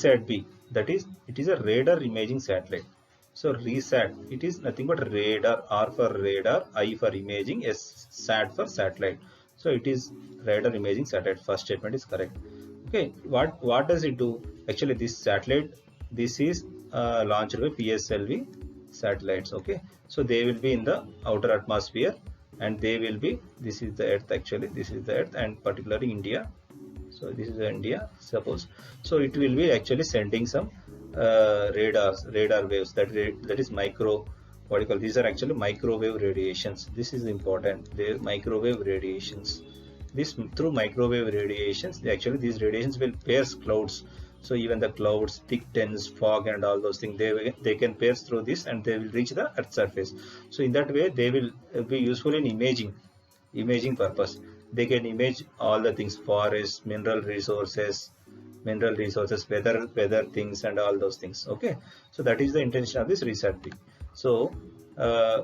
RESAT B, that is, it is a radar imaging satellite. So RESAT, it is nothing but radar, R for radar, I for imaging, S SAT for satellite. So it is radar imaging satellite. First statement is correct. Okay, what does it do? Actually, this satellite, this is launched by PSLV satellites. Okay, so they will be in the outer atmosphere, and they will be, this is the Earth, actually this is the Earth, and particularly India. So this is India, suppose. So it will be actually sending some radar waves, that is micro, what you call, these are actually microwave radiations. This is important, the microwave radiations. This, through microwave radiations, actually these radiations will pierce clouds. So even the clouds, thick dense fog and all those things, they can pierce through this, and they will reach the Earth surface. So in that way they will be useful in imaging purpose. They can image all the things, forests, mineral resources, weather things, and all those things. Okay, so that is the intention of this research thing. So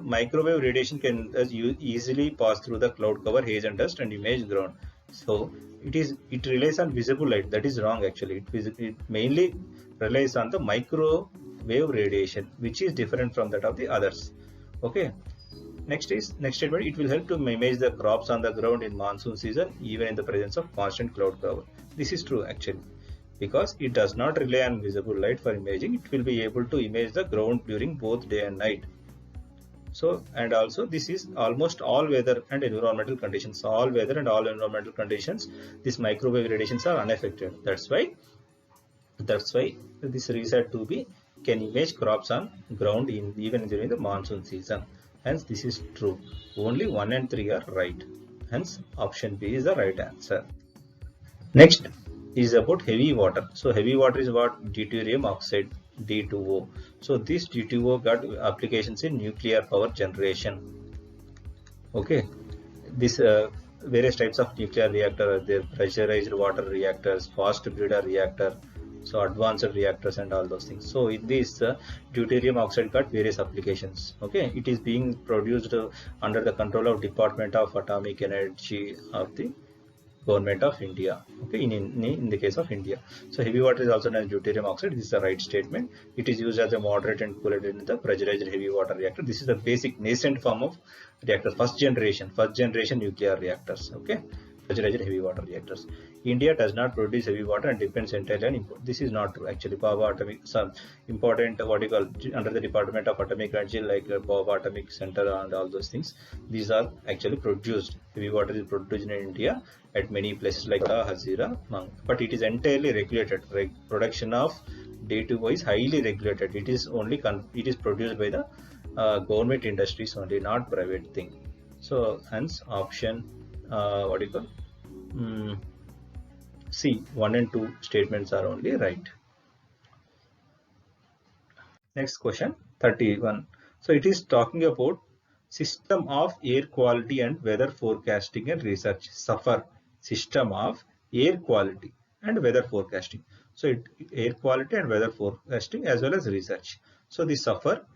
microwave radiation can easily pass through the cloud cover, haze and dust, and image ground. So it relies on visible light. That is wrong, actually. It mainly relies on the microwave radiation, which is different from that of the others. Okay, next statement, it will help to image the crops on the ground in monsoon season, even in the presence of constant cloud cover. This is true, actually, because it does not rely on visible light for imaging. It will be able to image the ground during both day and night. So, and also this is almost all weather and environmental conditions. All weather and all environmental conditions, these microwave radiations are unaffected. That's why this research to be can image crops on ground even during the monsoon season. Hence this is true. Only 1 and 3 are right. Hence option B is the right answer. Next is about heavy water. So heavy water is what? Deuterium oxide, D2O. So this D2O got applications in nuclear power generation. Okay, this various types of nuclear reactor are there: pressurized water reactors, fast breeder reactor, so advanced reactors and all those things. So in this deuterium oxide got various applications. Okay, it is being produced under the control of Department of Atomic Energy of the Government of India. Okay, in the case of India. So heavy water is also known as deuterium oxide. This is the right statement. It is used as a moderate and cooled in the pressurized heavy water reactor. This is the basic nascent form of reactor, first generation nuclear reactors. Okay, pressurized heavy water reactors. India does not produce heavy water and depends entirely on import. This is not true, actually. Bhabha Atomic, some important, what you call, under the Department of Atomic Energy, like Bhabha Atomic Center and all those things, these are actually produced. Heavy water is produced in India at many places like Hazira, but it is entirely regulated. Production of D2O is highly regulated. It is only it is produced by the government industries only, not private thing. So hence option what do you call, C, 1 and 2 statements are only right. Next question, 31. So it is talking about system of air quality and weather forecasting and research. SAFAR, system of air quality and weather forecasting. So air quality and weather forecasting as well as research. So the SAFAR,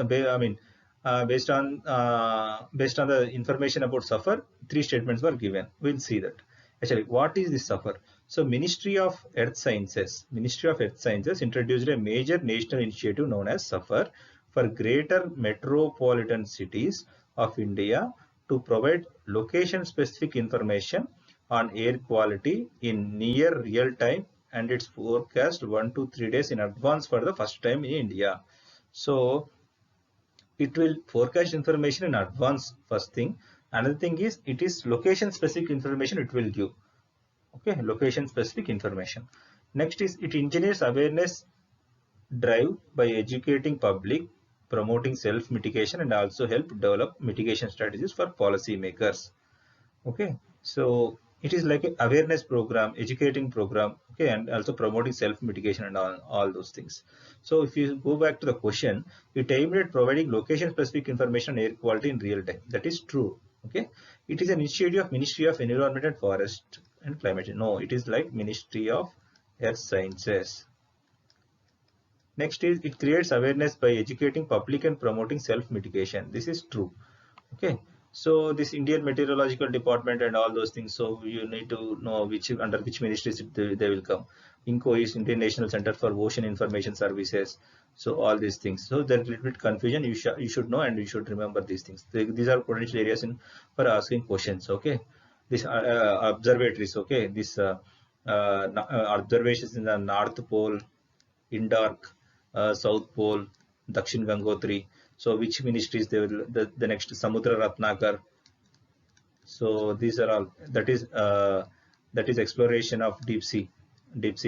based on the information about SAFAR, 3 statements were given. We'll see that. Actually, what is this SAFAR? So Ministry of Earth Sciences introduced a major national initiative known as SAFAR for greater metropolitan cities of India to provide location-specific information on air quality in near real time, and its forecast 1 to 3 days in advance for the first time in India. So it will forecast information in advance, first thing. Another thing is, it is location specific information it will give. Okay, location specific information. Next is, it engineers awareness drive by educating public, promoting self mitigation, and also help develop mitigation strategies for policy makers. Okay, so it is like an awareness program, educating program. Okay, and also promoting self mitigation and all those things. So if you go back to the question, it aimed at providing location specific information on air quality in real time. That is true. Okay, it is an initiative of Ministry of Environment and Forest and Climate Change. No, it is like Ministry of Earth Sciences. Next is, it creates awareness by educating public and promoting self mitigation. This is true. Okay, so this Indian Meteorological Department and all those things, so you need to know under which ministries they will come. INCO is Indian National Center for Ocean Information Services. So all these things. So there's a little bit confusion. You should know and you should remember these things. These are potential areas for asking questions. Okay, these are observatories. Okay, this observations in the North Pole, Indark, South Pole, Dakshin Gangotri. So which ministries they will the next Samudra Ratnakar. So these are all that is exploration of deep sea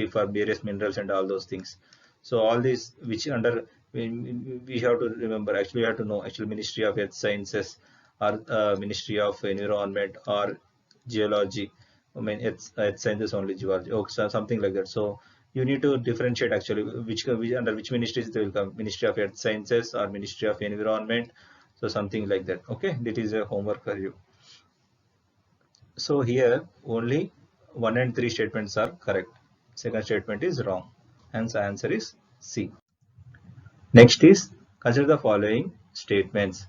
for various minerals and all those things. So all these which under we have to remember, actually we have to know, actually Ministry of Earth Sciences or Ministry of Environment or Geology. I mean Earth Sciences only, geology, oh, so something like that. So you need to differentiate actually which under which ministries they will come, Ministry of Earth Sciences or Ministry of Environment. So something like that. Okay, that is a homework for you. So here only 1 and 3 statements are correct. Second statement is wrong. Hence answer is C. Next is consider the following statements.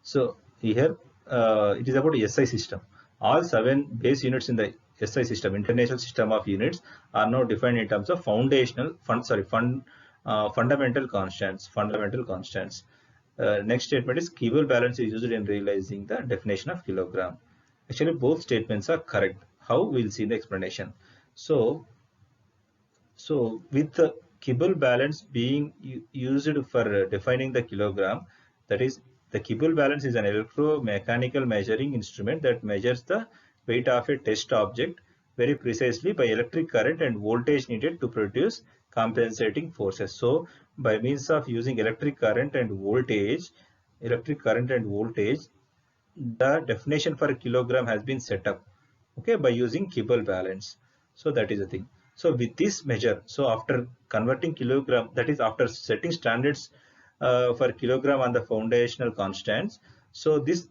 So here it is about SI system. All 7 base units in the SI system, International System of Units, are now defined in terms of fundamental constants. Fundamental constants. Next statement is Keeble balance is used in realizing the definition of kilogram. Actually, both statements are correct. How? We'll see the explanation. So with the Keeble balance being used for defining the kilogram, that is, the Keeble balance is an electromechanical measuring instrument that measures the weight of a test object very precisely by electric current and voltage needed to produce compensating forces. So by means of using electric current and voltage, the definition for a kilogram has been set up, okay, by using Keeble balance. So that is the thing. So with this measure, so after converting kilogram, that is after setting standards for kilogram on the foundational constants, so this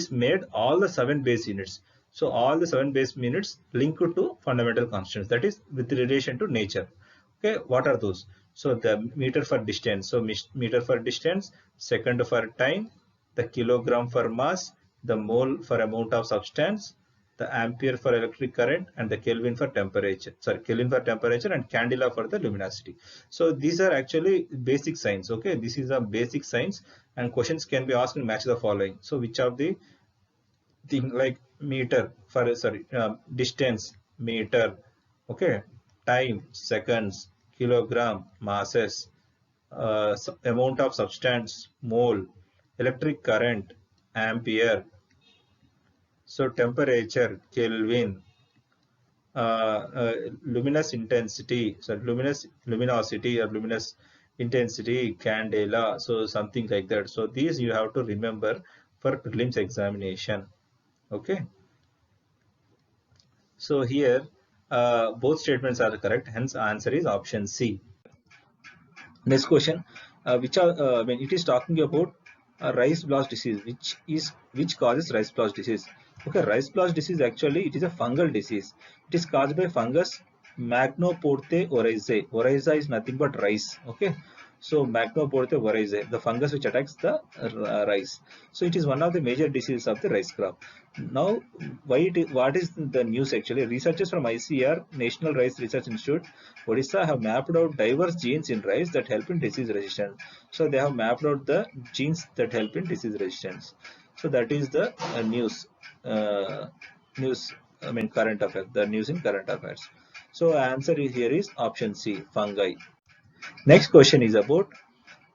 made all the 7 base units. So all the 7 base units linked to fundamental constants, that is with relation to nature. Okay, what are those? So the meter for distance, so meter for distance, second for time, the kilogram for mass, the mole for amount of substance, the ampere for electric current, and the Kelvin for temperature. Sorry, Kelvin for temperature and candela for the luminosity. So these are actually basic science. Okay, this is a basic science, and questions can be asked and match the following. So which of the thing, like meter for distance, meter, okay, time, seconds, kilogram, masses, amount of substance, mole, electric current, ampere, so temperature, Kelvin, luminous intensity, so luminosity or luminous intensity, candela, so something like that. So these you have to remember for prelims examination. Okay. So here both statements are correct. Hence answer is option C. Next question, when it is talking about rice blotch disease, which causes rice blotch disease. Okay, rice blotch disease, actually it is a fungal disease. It is caused by fungus Magnoporte oryzae. Oryza is nothing but rice. Okay, so Magnoporte oryzae, the fungus which attacks the rice. So it is one of the major diseases of the rice crop. Now, what is the news? Actually, researchers from ICR, National Rice Research Institute, Odisha, have mapped out diverse genes in rice that help in disease resistance. So they have mapped out the genes that help in disease resistance. So that is the news. I mean current affairs. The news in current affairs. So answer here is option C, fungi. Next question is about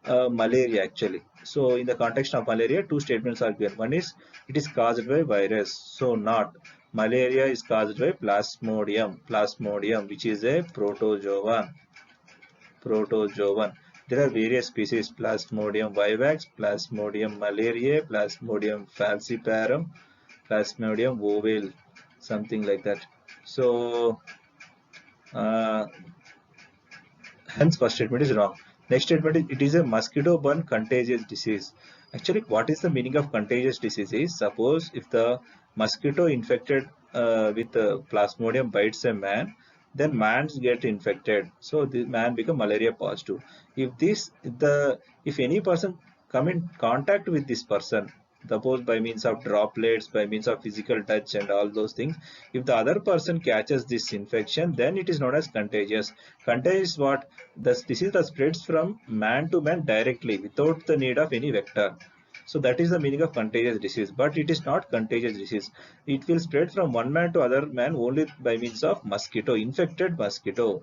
malaria, actually. So in the context of malaria, two statements are given. One is it is caused by virus. So not. Malaria is caused by plasmodium, which is a protozoan. There are various species: Plasmodium vivax, Plasmodium malariae, Plasmodium falciparum, Plasmodium ovale, something like that. So hence first statement is wrong. Next statement is it is a mosquito-borne contagious disease. Actually, what is the meaning of contagious disease is, suppose if the mosquito infected with plasmodium bites a man, then mans get infected. So the man become malaria positive. If any person come in contact with this person, suppose by means of droplets, by means of physical touch and all those things, if the other person catches this infection, then it is known as contagious. Contagious is what? This disease that spreads from man to man directly without the need of any vector. So that is the meaning of contagious disease, but it is not contagious disease. It will spread from one man to other man only by means of mosquito, infected mosquito.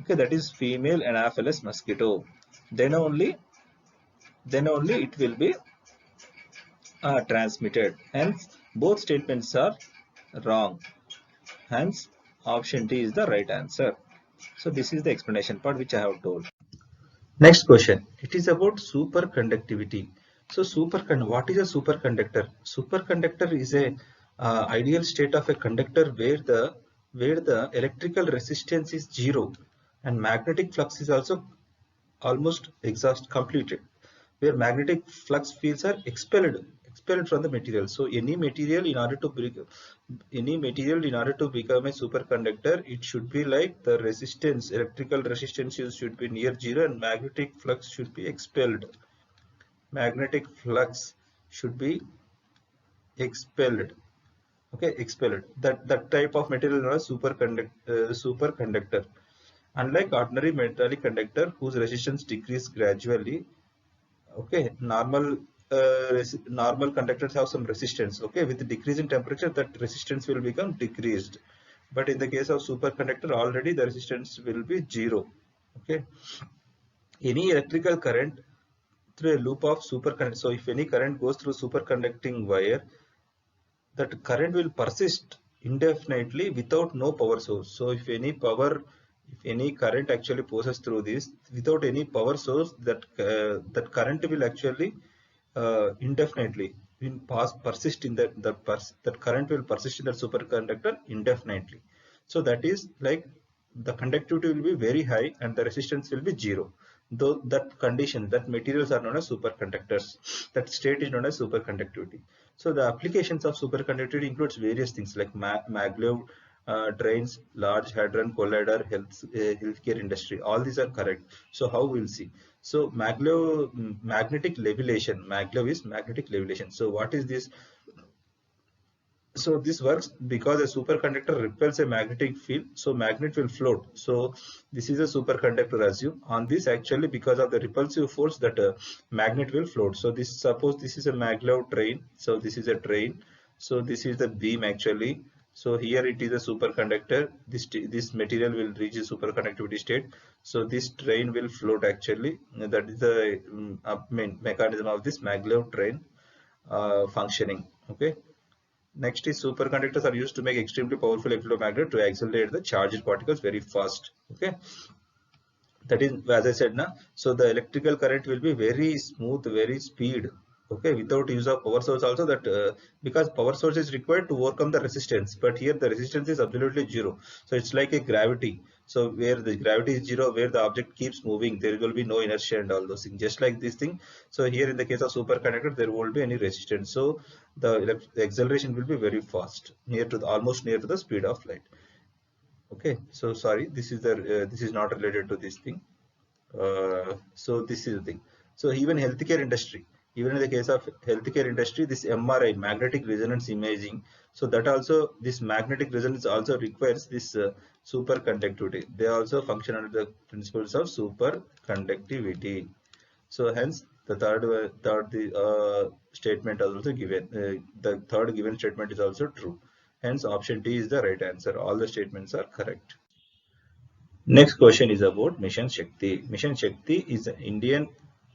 Okay, that is female Anopheles mosquito. Then only, then only it will be transmitted. Hence, both statements are wrong. Hence, option D is the right answer. So this is the explanation part which I have told. Next question. It is about superconductivity. So what is a superconductor? Superconductor is a ideal state of a conductor where the electrical resistance is zero and magnetic flux is also almost completed, where magnetic flux fields are expelled from the material. So any material in order to become a superconductor, it should be like the resistance, electrical resistance should be near zero and magnetic flux should be expelled. Magnetic flux should be expelled. Okay, expelled. That type of material is known as superconductor. Unlike ordinary metallic conductor whose resistance decreases gradually, okay, normal conductors have some resistance. Okay, with the decrease in temperature, that resistance will become decreased. But in the case of superconductor, already the resistance will be zero. Okay, any electrical current through a loop of superconductor. So if any current goes through superconducting wire, that current will persist indefinitely without no power source. So if any current actually passes through this without any power source, that current will actually indefinitely persist in that current will persist in that superconductor indefinitely. So that is like the conductivity will be very high and the resistance will be zero. Though that condition, that materials are known as superconductors. That state is known as superconductivity. So the applications of superconductivity includes various things like maglev trains, large hadron collider, healthcare industry. All these are correct. So how we'll see. So magnetic levitation. Maglev is magnetic levitation. So what is this? So this works because a superconductor repels a magnetic field, so magnet will float. So this is a superconductor, assume. On this, actually, because of the repulsive force, that magnet will float. So this, suppose this is a maglev train. So this is a train. So this is the beam actually. So here it is a superconductor. This material will reach a superconductivity state. So this train will float actually. That is the main mechanism of this maglev train functioning. Okay. Next is superconductors are used to make extremely powerful electromagnet to accelerate the charged particles very fast. Okay, that is, as I said now. So the electrical current will be very smooth, very speed. Okay, without use of power source also, that because power source is required to overcome the resistance, but here the resistance is absolutely zero. So it's like a gravity. So where the gravity is zero, where the object keeps moving, there will be no inertia and all those things. Just like this thing. So here in the case of superconductor, there won't be any resistance. So the acceleration will be very fast, almost near to the speed of light. Okay, so sorry, this is not related to this thing. So this is the thing. So even healthcare industry, even in the case of healthcare industry, this MRI, magnetic resonance imaging, so that also, this magnetic resonance also requires this superconductivity. They also function under the principles of superconductivity. So hence the third statement is also given. The third given statement is also true. Hence option D is the right answer. All the statements are correct. Next question is about Mission Shakti. Mission Shakti is Indian.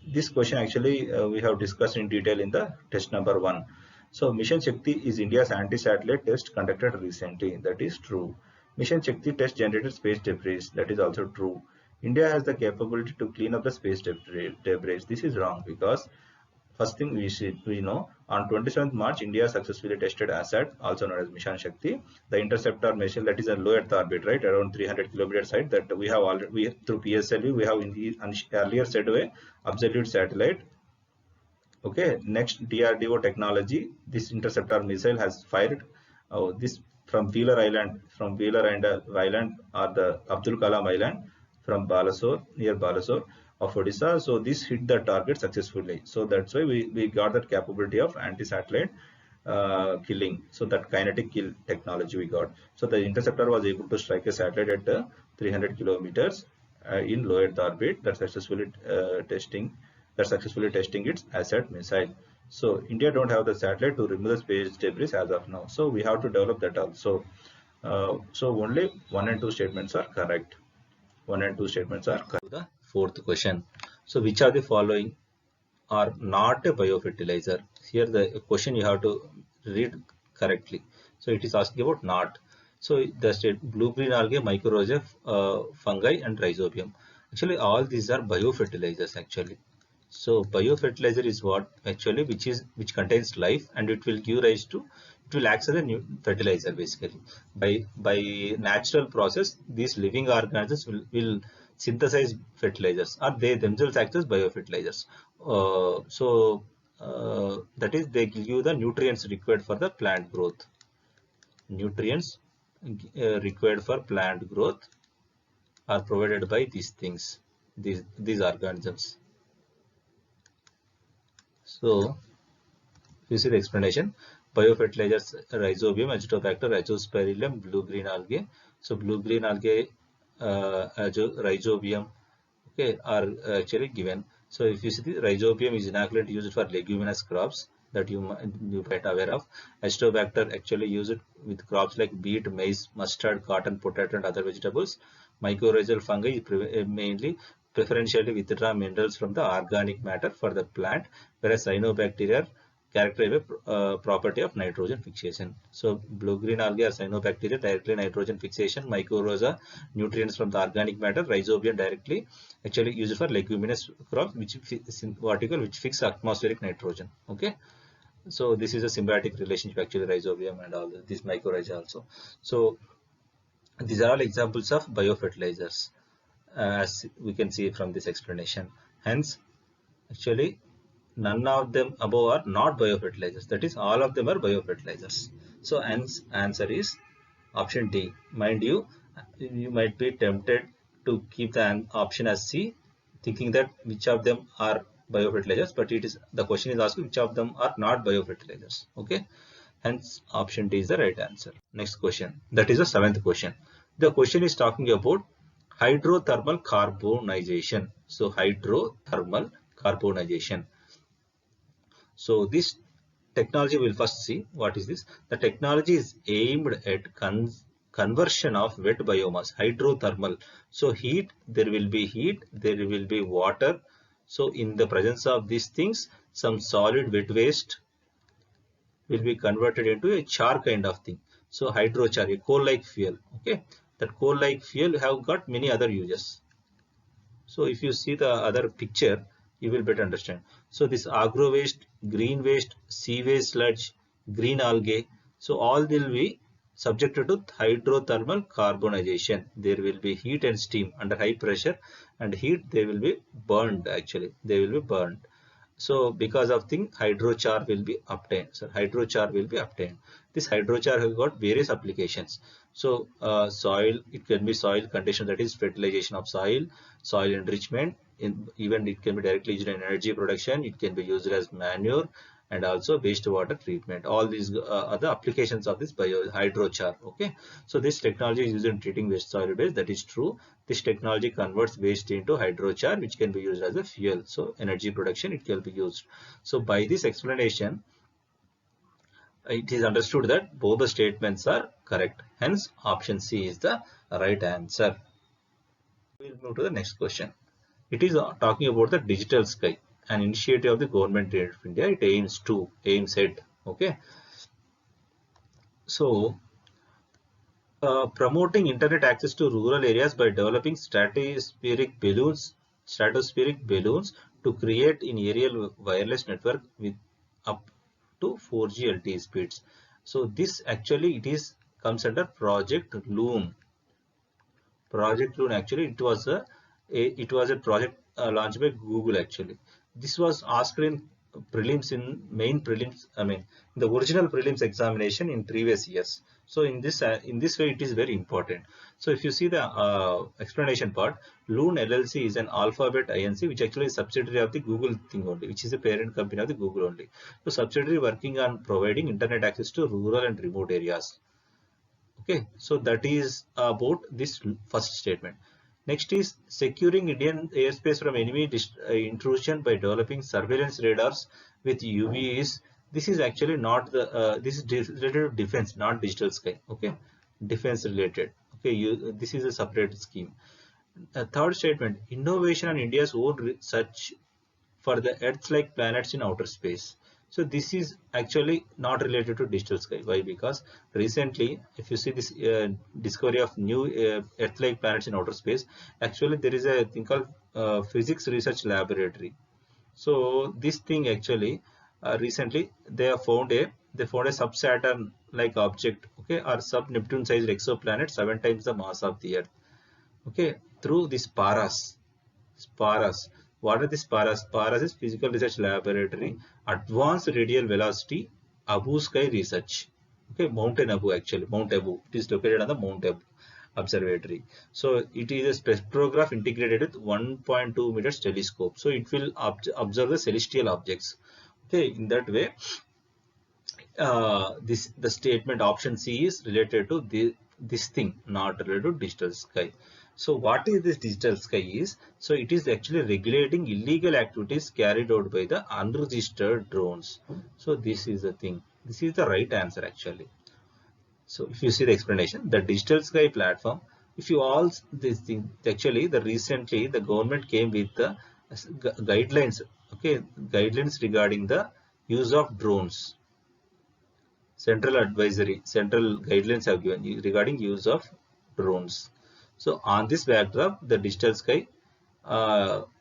This question actually we have discussed in detail in the test number 1. So Mission Shakti is India's anti-satellite test conducted recently. That is true. Mission Shakti test generated space debris. That is also true. India has the capability to clean up the space debris. This is wrong because first thing we know, on 27th March, India successfully tested ASAT, also known as Mission Shakti, the interceptor missile that is a low Earth orbit, right, around 300 kilometers height, that we have already, through PSLV, we have in the earlier said way, absolute satellite. Okay, next DRDO technology, this interceptor missile has fired this from Wheeler Island, Island or the Abdul Kalam Island from Balasore, near Balasore. of Odisha. So this hit the target successfully. So that's why we got that capability of anti-satellite killing. So that kinetic kill technology we got. So the interceptor was able to strike a satellite at 300 kilometers in low Earth orbit. Successfully testing its asset missile. So India don't have the satellite to remove the space debris as of now. So we have to develop that also. So only 1 and 2 statements are correct. 1 and 2 statements are correct. The fourth question. So which are the following are not a biofertilizer? Here the question you have to read correctly. So it is asking about not. So the state blue-green algae, mycorrhizae, fungi and rhizobium. Actually all these are biofertilizers actually. So biofertilizer is what actually which contains life, and it will give rise to, it will act as a new fertilizer basically. By natural process, these living organisms will synthesize fertilizers, or they themselves act as biofertilizers. That is, they give you the nutrients required for the plant growth. Nutrients required for plant growth are provided by these things, these organisms. So, if you see the explanation, biofertilizers, rhizobium, Azotobacter, Rhizospirillum, blue-green algae. So, blue-green algae, rhizobium, okay, are actually given. So, if you see the rhizobium is inoculant used for leguminous crops that you might aware of. Azotobacter actually used with crops like beet, maize, mustard, cotton, potato, and other vegetables. Mycorrhizal fungi mainly preferentially withdraw minerals from the organic matter for the plant, whereas cyanobacteria characterized by property of nitrogen fixation. So blue-green algae are cyanobacteria, directly nitrogen fixation. Mycorrhiza, nutrients from the organic matter. Rhizobium directly actually used for leguminous crops, which which fix atmospheric nitrogen. Okay. So this is a symbiotic relationship actually, rhizobium and all these mycorrhiza also. So these are all examples of biofertilizers, as we can see from this explanation. Hence, actually, none of them above are not biofertilizers. That is, all of them are biofertilizers. So, answer is option D. Mind you, you might be tempted to keep the option as C, thinking that which of them are biofertilizers, but it is, the question is asking which of them are not biofertilizers. Okay. Hence, option D is the right answer. Next question. That is the seventh question. The question is talking about hydrothermal carbonization. So, hydrothermal carbonization. So, this technology we'll first see. What is this? The technology is aimed at conversion of wet biomass, hydrothermal. So, there will be water. So, in the presence of these things, some solid wet waste will be converted into a char kind of thing. So hydrochar, a coal-like fuel. Okay, that coal-like fuel have got many other uses. So if you see the other picture, you will better understand. So this agro waste, green waste, sea waste sludge, green algae. So all will be subjected to hydrothermal carbonization. There will be heat and steam under high pressure, and heat they will be burned. Actually, they will be burned. So because of thing, hydrochar will be obtained. So hydrochar will be obtained. This hydrochar has got various applications. So soil, it can be soil condition, that is fertilization of soil, soil enrichment, even it can be directly used in energy production. It can be used as manure, and also wastewater treatment. All these are the applications of this hydrochar. Okay, so this technology is used in treating waste soil base. That is true. This technology converts waste into hydrochar, which can be used as a fuel. So energy production, it can be used. So by this explanation, it is understood that both the statements are correct. Hence, option C is the right answer. We will move to the next question. It is talking about the digital sky, an initiative of the government of India. It aims at. Okay. So, promoting internet access to rural areas by developing stratospheric balloons to create an aerial wireless network with up to 4G LTE speeds. So this actually comes under Project Loon. Project Loon, actually it was a project launched by Google. Actually, this was asked in prelims, in main prelims, I mean the original prelims examination in previous years. So in this way, it is very important. So if you see the explanation part, Loon LLC is an Alphabet Inc., which actually is subsidiary of the Google thing only, which is a parent company of the Google only. So subsidiary working on providing internet access to rural and remote areas. Okay, so that is about this first statement. Next is securing Indian airspace from enemy intrusion by developing surveillance radars with UVs. This is actually not the this is related to defense, not digital sky. Okay, defense related. Okay, this is a separate scheme. Third statement: innovation on India's own research for the Earth-like planets in outer space. So this is actually not related to digital sky. Why? Because recently, if you see this discovery of new Earth-like planets in outer space, actually there is a thing called physics research laboratory. So this thing actually recently they found a sub-Saturn like object, okay, or sub-Neptune sized exoplanet 7 times the mass of the Earth. Okay, through this PARAS. What are these PARAS? PARAS is Physical Research Laboratory, Advanced Radial Velocity, Abu Sky Research. Okay, Mountain Abu actually, Mount Abu. It is located on the Mount Abu Observatory. So it is a spectrograph integrated with 1.2 meters telescope. So it will observe the celestial objects. Okay, in that way, the statement option C is related to this thing, not related to digital sky. So what is this digital sky is? So it is actually regulating illegal activities carried out by the unregistered drones. So this is the thing. This is the right answer actually. So if you see the explanation, the digital sky platform, if you all this thing, actually the recently the government came with the guidelines, okay, guidelines regarding the use of drones. Central guidelines have given regarding use of drones. So on this backdrop, the digital sky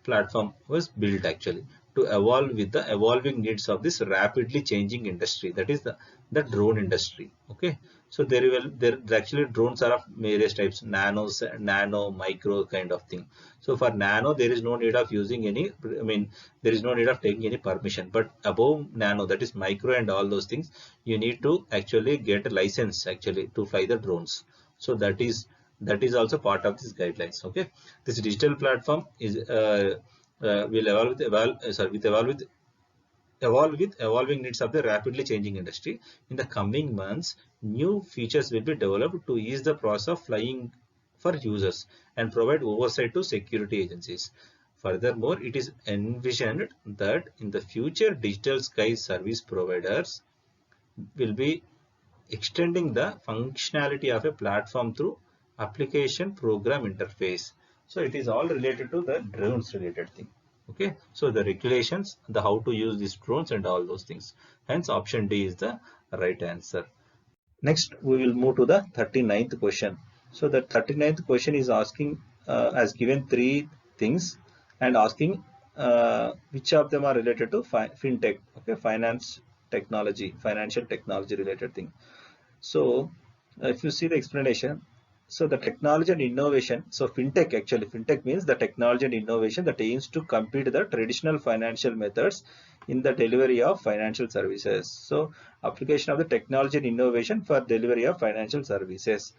platform was built actually to evolve with the evolving needs of this rapidly changing industry, that is the drone industry. Okay, so there actually drones are of various types, nano, micro kind of thing. So for nano, there is no need of using any, I mean, there is no need of taking any permission. But above nano, that is micro and all those things, you need to actually get a license actually to fly the drones. So that is also part of these guidelines. Okay, this digital platform is will evolve with evolving needs of the rapidly changing industry. In the coming months, new features will be developed to ease the process of flying for users and provide oversight to security agencies. Furthermore, it is envisioned that in the future, digital sky service providers will be extending the functionality of a platform through application program interface. So it is all related to the drones related thing. Okay, so the regulations, the how to use these drones and all those things. Hence option D is the right answer. Next, we will move to the 39th question. So the 39th question is asking, has given three things and asking which of them are related to fintech, okay, financial technology related thing. So if you see the explanation, so the technology and innovation, so fintech means the technology and innovation that aims to compete the traditional financial methods in the delivery of financial services. So application of the technology and innovation for delivery of financial services.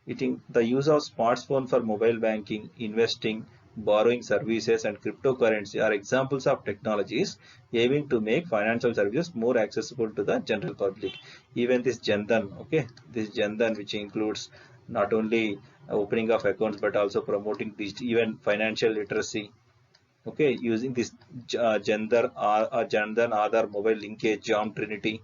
The use of smartphone for mobile banking, investing, borrowing services and cryptocurrency are examples of technologies aiming to make financial services more accessible to the general public. Even this Jandan, okay, this Jandan, which includes not only opening of accounts but also promoting even financial literacy. Okay, using this Jandan Aadhaar mobile linkage, Jam Trinity.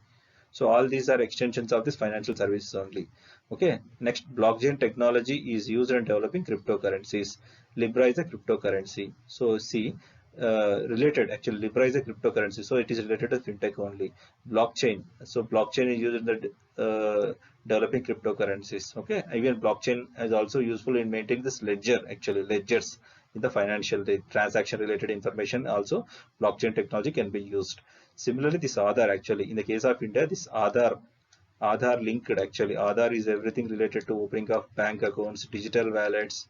So all these are extensions of this financial services only. Okay, next, blockchain technology is used in developing cryptocurrencies. Libra is a cryptocurrency. So see, related actually, Libra is a cryptocurrency. So it is related to fintech only. Blockchain. So blockchain is used in the developing cryptocurrencies. Okay, even blockchain is also useful in maintaining this ledgers in the financial, the transaction related information. Also, blockchain technology can be used. Similarly, this Aadhaar actually, in the case of India, this Aadhaar linked actually. Aadhaar is everything related to opening of bank accounts, digital wallets,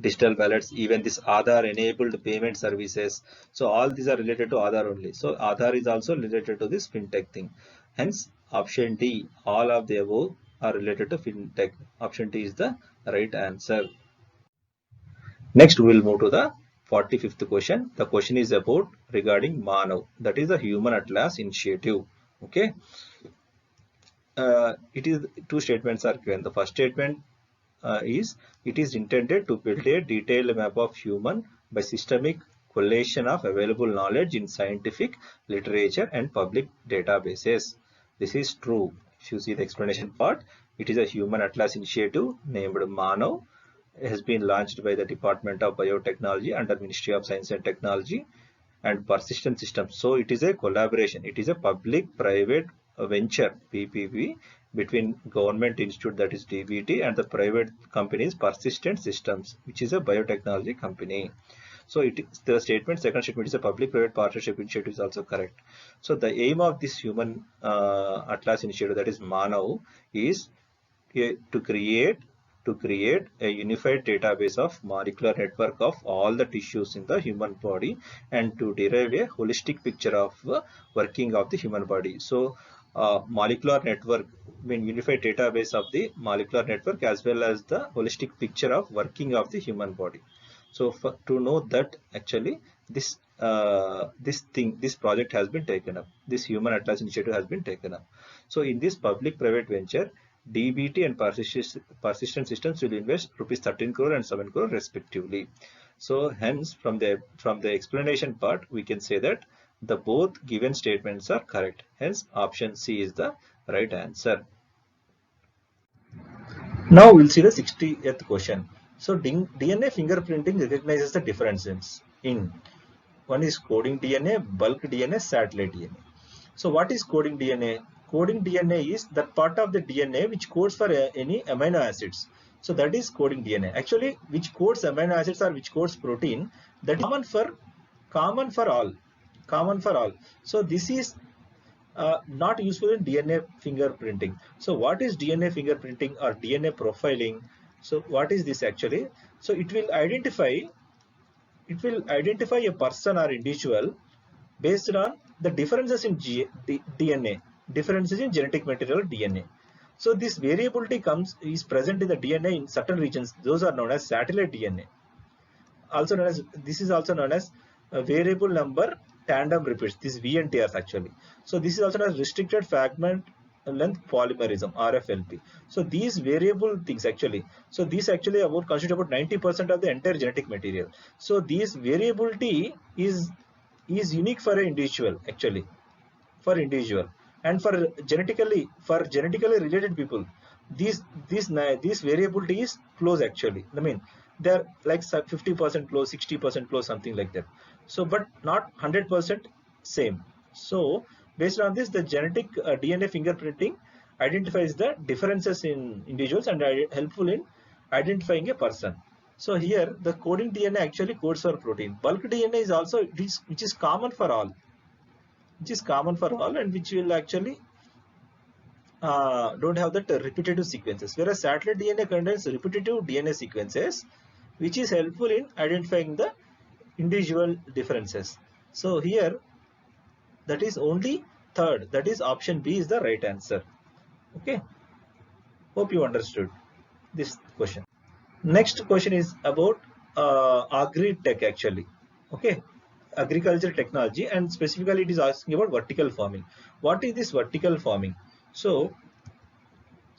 even this Aadhaar enabled payment services. So all these are related to Aadhaar only. So Aadhaar is also related to this fintech thing. Hence, Option D, all of the above are related to fintech. Option D is the right answer. Next, we will move to the 45th question. The question is about regarding Manav, that is the Human Atlas Initiative. Okay. It is two statements are given. The first statement is it is intended to build a detailed map of human by systemic collation of available knowledge in scientific literature and public databases. This is true. If you see the explanation part, it is a Human Atlas Initiative named Manav. It has been launched by the Department of Biotechnology under Ministry of Science and Technology and Persistent Systems. So it is a collaboration. It is a public-private venture (PPV) between government institute, that is DBT, and the private companies Persistent Systems, which is a biotechnology company. So the second statement is a public-private partnership initiative is also correct. So the aim of this Human Atlas Initiative, that is Manav, is to create a unified database of molecular network of all the tissues in the human body and to derive a holistic picture of working of the human body. So molecular network, unified database of the molecular network as well as the holistic picture of working of the human body. So to know that, actually this this project has been taken up. This Human Atlas Initiative has been taken up. So in this public-private venture, DBT and Persistent Systems will invest rupees 13 crore and 7 crore respectively. So hence, from the explanation part, we can say that the both given statements are correct. Hence, option C is the right answer. Now we'll see the 60th question. So DNA fingerprinting recognizes the differences in one is coding DNA, bulk DNA, satellite DNA. So what is coding DNA? Coding DNA is that part of the DNA which codes for any amino acids. So that is coding DNA. Actually, which codes amino acids or which codes protein, that is common for all. So this is not useful in DNA fingerprinting. So what is DNA fingerprinting or DNA profiling? So what is this actually? So it will identify a person or individual based on the differences in DNA, differences in genetic material DNA. So this variability is present in the DNA in certain regions. Those are known as satellite DNA. This is also known as variable number tandem repeats. This VNTRs actually. So this is also known as restricted fragment length polymerism, RFLP. So these variable things actually. So these actually constitute about 90% of the entire genetic material. So this variability is unique for an individual actually, and for genetically related people, this variability is close actually. I mean, they're like 50% close, 60% close, something like that. So but not 100% same. So based on this, the genetic DNA fingerprinting identifies the differences in individuals and helpful in identifying a person. So here the coding DNA actually codes for protein. Bulk DNA is also which is common for all, and which will actually don't have that repetitive sequences, whereas satellite DNA contains repetitive DNA sequences, which is helpful in identifying the individual differences. So here, that is only third, that is option B is the right answer. Okay, hope you understood this question. Next question is about agri-tech actually. Okay, agriculture technology, and specifically it is asking about vertical farming. What is this vertical farming? So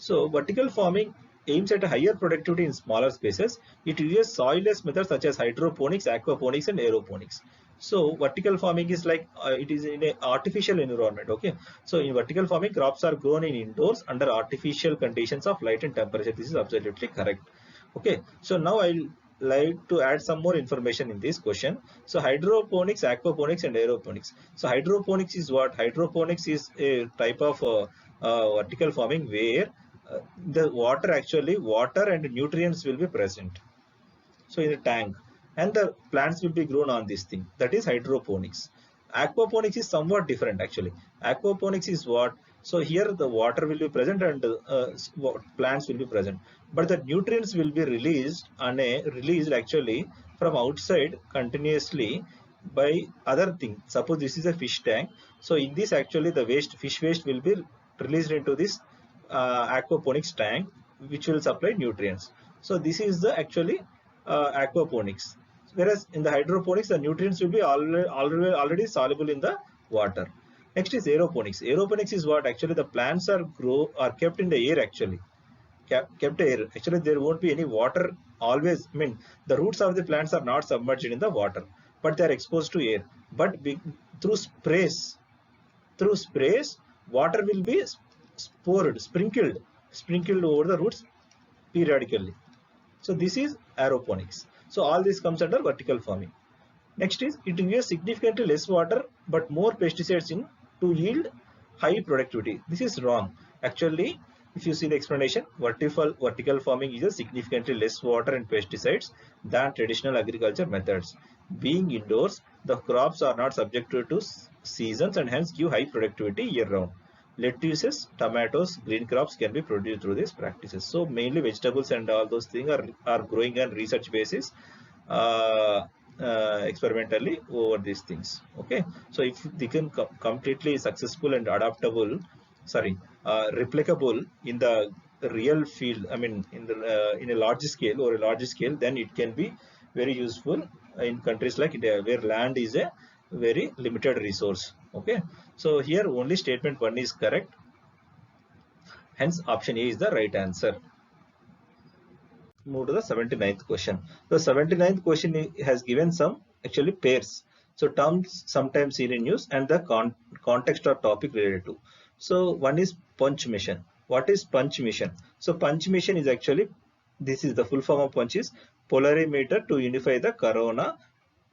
vertical farming aims at a higher productivity in smaller spaces. It uses soilless methods such as hydroponics, aquaponics, and aeroponics. So vertical farming is like it is in an artificial environment. Okay, so in vertical farming, crops are grown in indoors under artificial conditions of light and temperature. This is absolutely correct. Okay, so now I'll like to add some more information in this question. So hydroponics, aquaponics, and aeroponics. So hydroponics is what? Hydroponics is a type of vertical farming where the water and nutrients will be present. So in a tank, and the plants will be grown on this thing. That is hydroponics. Aquaponics is somewhat different actually. Aquaponics is what? So here the water will be present and plants will be present, but the nutrients will be released actually from outside continuously by other thing. Suppose this is a fish tank. So in this actually the fish waste will be released into this aquaponics tank, which will supply nutrients. So this is the actually aquaponics. Whereas in the hydroponics, the nutrients will be already soluble in the water. Next is aeroponics. Aeroponics is what actually the plants are kept in the air actually. Kept air. Actually, there won't be any water always. I mean, the roots of the plants are not submerged in the water, but they are exposed to air. But through sprays, water will be sprinkled over the roots periodically. So this is aeroponics. So all this comes under vertical farming. Next is it uses significantly less water but more pesticides in to yield high productivity. This is wrong. Actually, if you see the explanation, vertical farming uses significantly less water and pesticides than traditional agriculture methods. Being indoors, the crops are not subjected to seasons and hence give high productivity year round. Lettuces, tomatoes, green crops can be produced through these practices. So mainly vegetables and all those things are growing on research basis. Experimentally over these things. Okay, so if they can completely successful and adaptable, replicable in the real field, I mean in a large scale or a large scale, then it can be very useful in countries like India where land is a very limited resource. Okay, so here only statement 1 is correct, hence option A is the right answer. Move to the 79th question. The 79th question has given some actually pairs. So terms sometimes seen in use and the context or topic related to. So one is punch mission. What is punch mission? So punch mission is actually, this is the full form of punch is polarimeter to unify the corona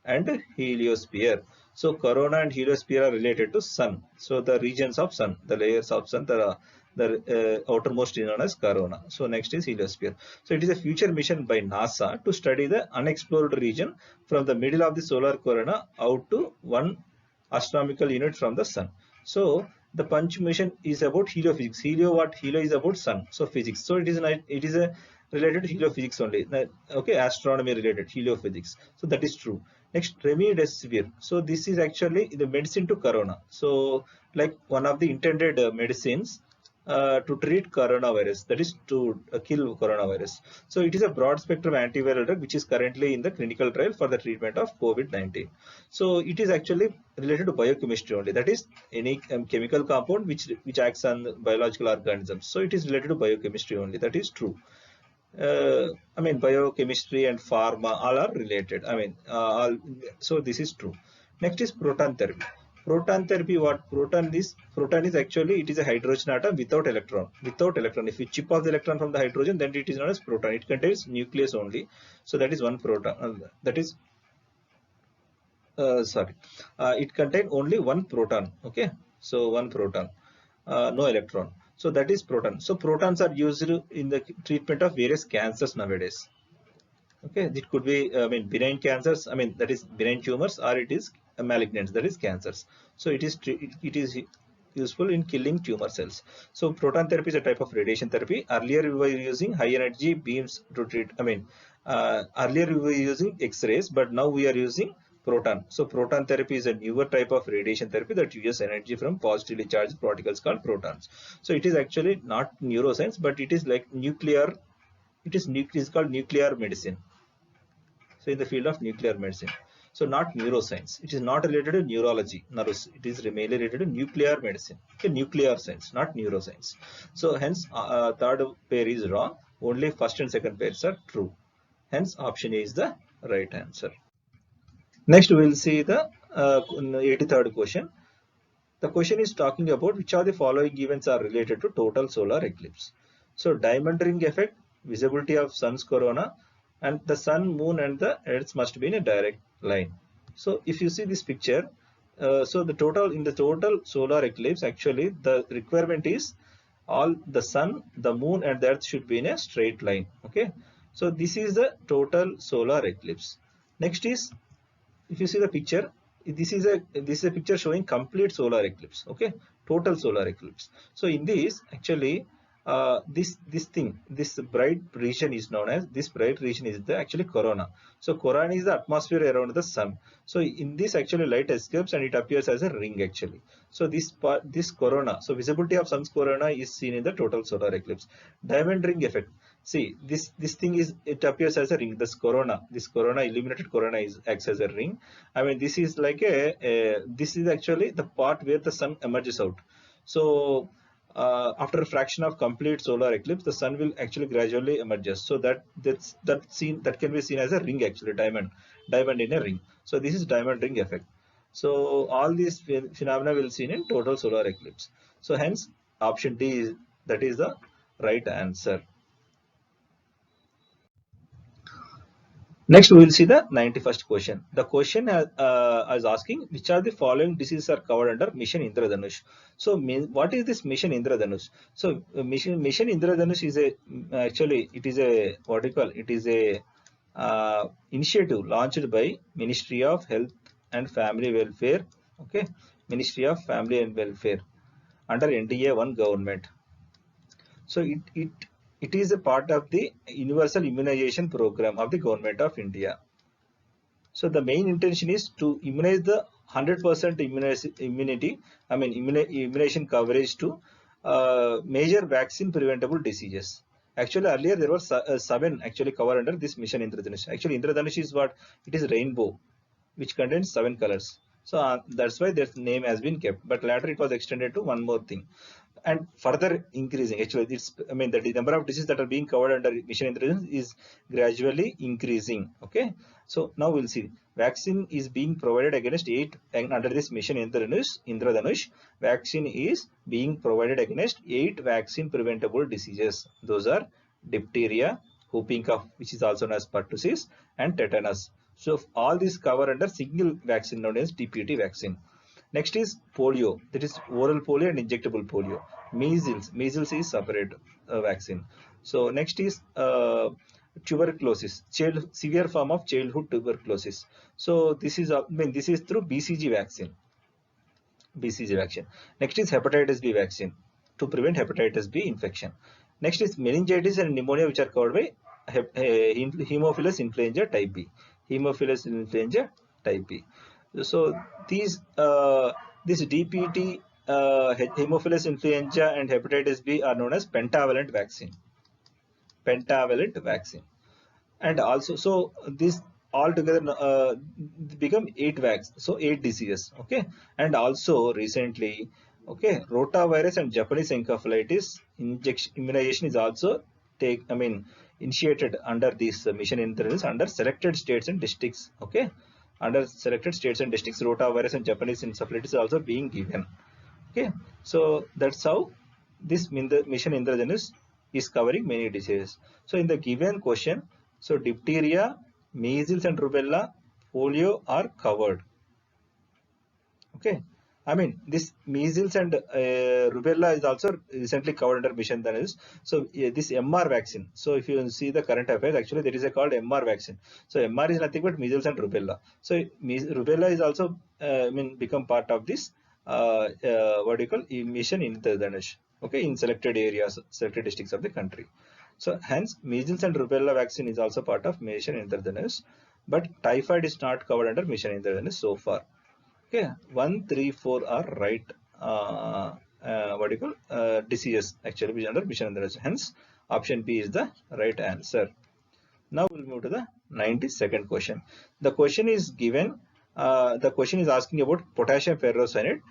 and heliosphere. So corona and heliosphere are related to sun. So the regions of sun, the layers of sun, the outermost is known as corona. So next is heliosphere. So it is a future mission by NASA to study the unexplored region from the middle of the solar corona out to 1 astronomical unit from the sun. So the punch mission is about heliophysics. Helio is about sun. So physics. So it is a related to heliophysics only. Okay, astronomy related heliophysics. So that is true. Next, remdesivir. So this is actually the medicine to corona. So like one of the intended medicines to treat coronavirus, that is to kill coronavirus. So it is a broad spectrum antiviral drug which is currently in the clinical trial for the treatment of COVID-19. So it is actually related to biochemistry only, that is any chemical compound which acts on biological organisms. So it is related to biochemistry only, that is true. I mean biochemistry and pharma all are related. I mean so this is true. Next is proton therapy. Proton therapy, what proton is? Proton is actually, it is a hydrogen atom without electron. If you chip off the electron from the hydrogen, then it is known as proton. It contains nucleus only. So that is one proton. It contains only one proton. Okay, so one proton, no electron. So that is proton. So protons are used in the treatment of various cancers nowadays. Okay, it could be, I mean, benign cancers, I mean, that is benign tumors, or it is malignant, that is cancers. So it is useful in killing tumor cells. So proton therapy is a type of radiation therapy. Earlier we were using high energy beams to treat, I mean, earlier we were using X-rays, but now we are using proton. So proton therapy is a newer type of radiation therapy that uses energy from positively charged particles called protons. So it is actually not neuroscience, but it is like nuclear, it is called nuclear medicine. So in the field of nuclear medicine. So not neuroscience. It is not related to neurology. It is mainly related to nuclear medicine. Okay, nuclear science, not neuroscience. So hence third pair is wrong. Only first and second pairs are true. Hence option A is the right answer. Next we will see the 83rd question. The question is talking about which of the following events are related to total solar eclipse. So diamond ring effect, visibility of sun's corona, and the sun, moon and the earth must be in a direct line. So if you see this picture, so in the total solar eclipse, actually the requirement is all the sun, the moon and the earth should be in a straight line. Okay, so this is the total solar eclipse. Next is, if you see the picture, this is a picture showing complete solar eclipse. Okay, total solar eclipse. So in this actually this bright region is known as, this bright region is the actually corona. So corona is the atmosphere around the sun. So in this actually light escapes and it appears as a ring actually. So this corona, so visibility of sun's corona is seen in the total solar eclipse. Diamond ring effect. See, this thing is, it appears as a ring. This corona, illuminated corona, is acts as a ring. I mean, this is like this is actually the part where the sun emerges out. So after a fraction of complete solar eclipse, the sun will actually gradually emerges. So that can be seen as a ring actually, diamond in a ring. So this is diamond ring effect. So all these phenomena will seen in total solar eclipse. So hence option D is, that is the right answer. Next, we will see the 91st question. The question is asking, which are the following diseases are covered under Mission Indradhanush? So, what is this Mission Indradhanush? So, Mission Indradhanush is actually, it is a, what do you call, it is a initiative launched by Ministry of Health and Family Welfare. Okay, Ministry of Family and Welfare under NDA-1 government. So it is a part of the universal immunization program of the government of India. So the main intention is to immunize the 100% immunity, I mean immunization coverage to major vaccine preventable diseases. Actually, earlier there were 7 actually covered under this Mission Indradhanush. Actually, Indradhanush is what? It is rainbow, which contains 7 colors. So that's why their name has been kept. But later it was extended to one more thing, and further increasing. Actually, it's, I mean, the number of diseases that are being covered under Mission Indradhanush is gradually increasing. Okay, so now we'll see. Vaccine is being provided against 8, and under this Mission Indradhanush, vaccine is being provided against 8 vaccine preventable diseases. Those are diphtheria, whooping cough, which is also known as pertussis, and tetanus. So all these cover under single vaccine known as DPT vaccine. Next is polio, that is oral polio and injectable polio. Measles is separate vaccine. So next is tuberculosis, severe form of childhood tuberculosis. So this is, I mean, this is through BCG vaccine. Next is hepatitis B vaccine to prevent hepatitis B infection. Next is meningitis and pneumonia, which are covered by Haemophilus influenza type B. Haemophilus influenza type B. So these this DPT, Haemophilus influenza and hepatitis B are known as pentavalent vaccine. And also, so this all together become 8 vaccines, so 8 diseases. Okay, and also recently, okay, rotavirus and Japanese encephalitis immunization is also initiated under this Mission Indradhanush under selected states and districts. Okay, under selected states and districts, rotavirus and Japanese encephalitis is also being given. Okay, so that's how this Mission Indradhanush is covering many diseases. So in the given question, so diphtheria, measles and rubella, polio are covered. Okay, I mean, this measles and rubella is also recently covered under Mission Indradhanush. So this MR vaccine. So if you see the current affairs, actually there is a called MR vaccine. So MR is nothing but measles and rubella. So rubella is also become part of this what do you call Mission Indradhanush. Okay, in selected areas, selected districts of the country. So hence measles and rubella vaccine is also part of Mission Indradhanush, but typhoid is not covered under Mission Indradhanush so far. Okay, 1, 3, 4 are right. What do you call diseases actually which under Mission Indradhanush. Hence option B is the right answer. Now we'll move to the 92nd question. The question is given. The question is asking about potassium ferrocyanide,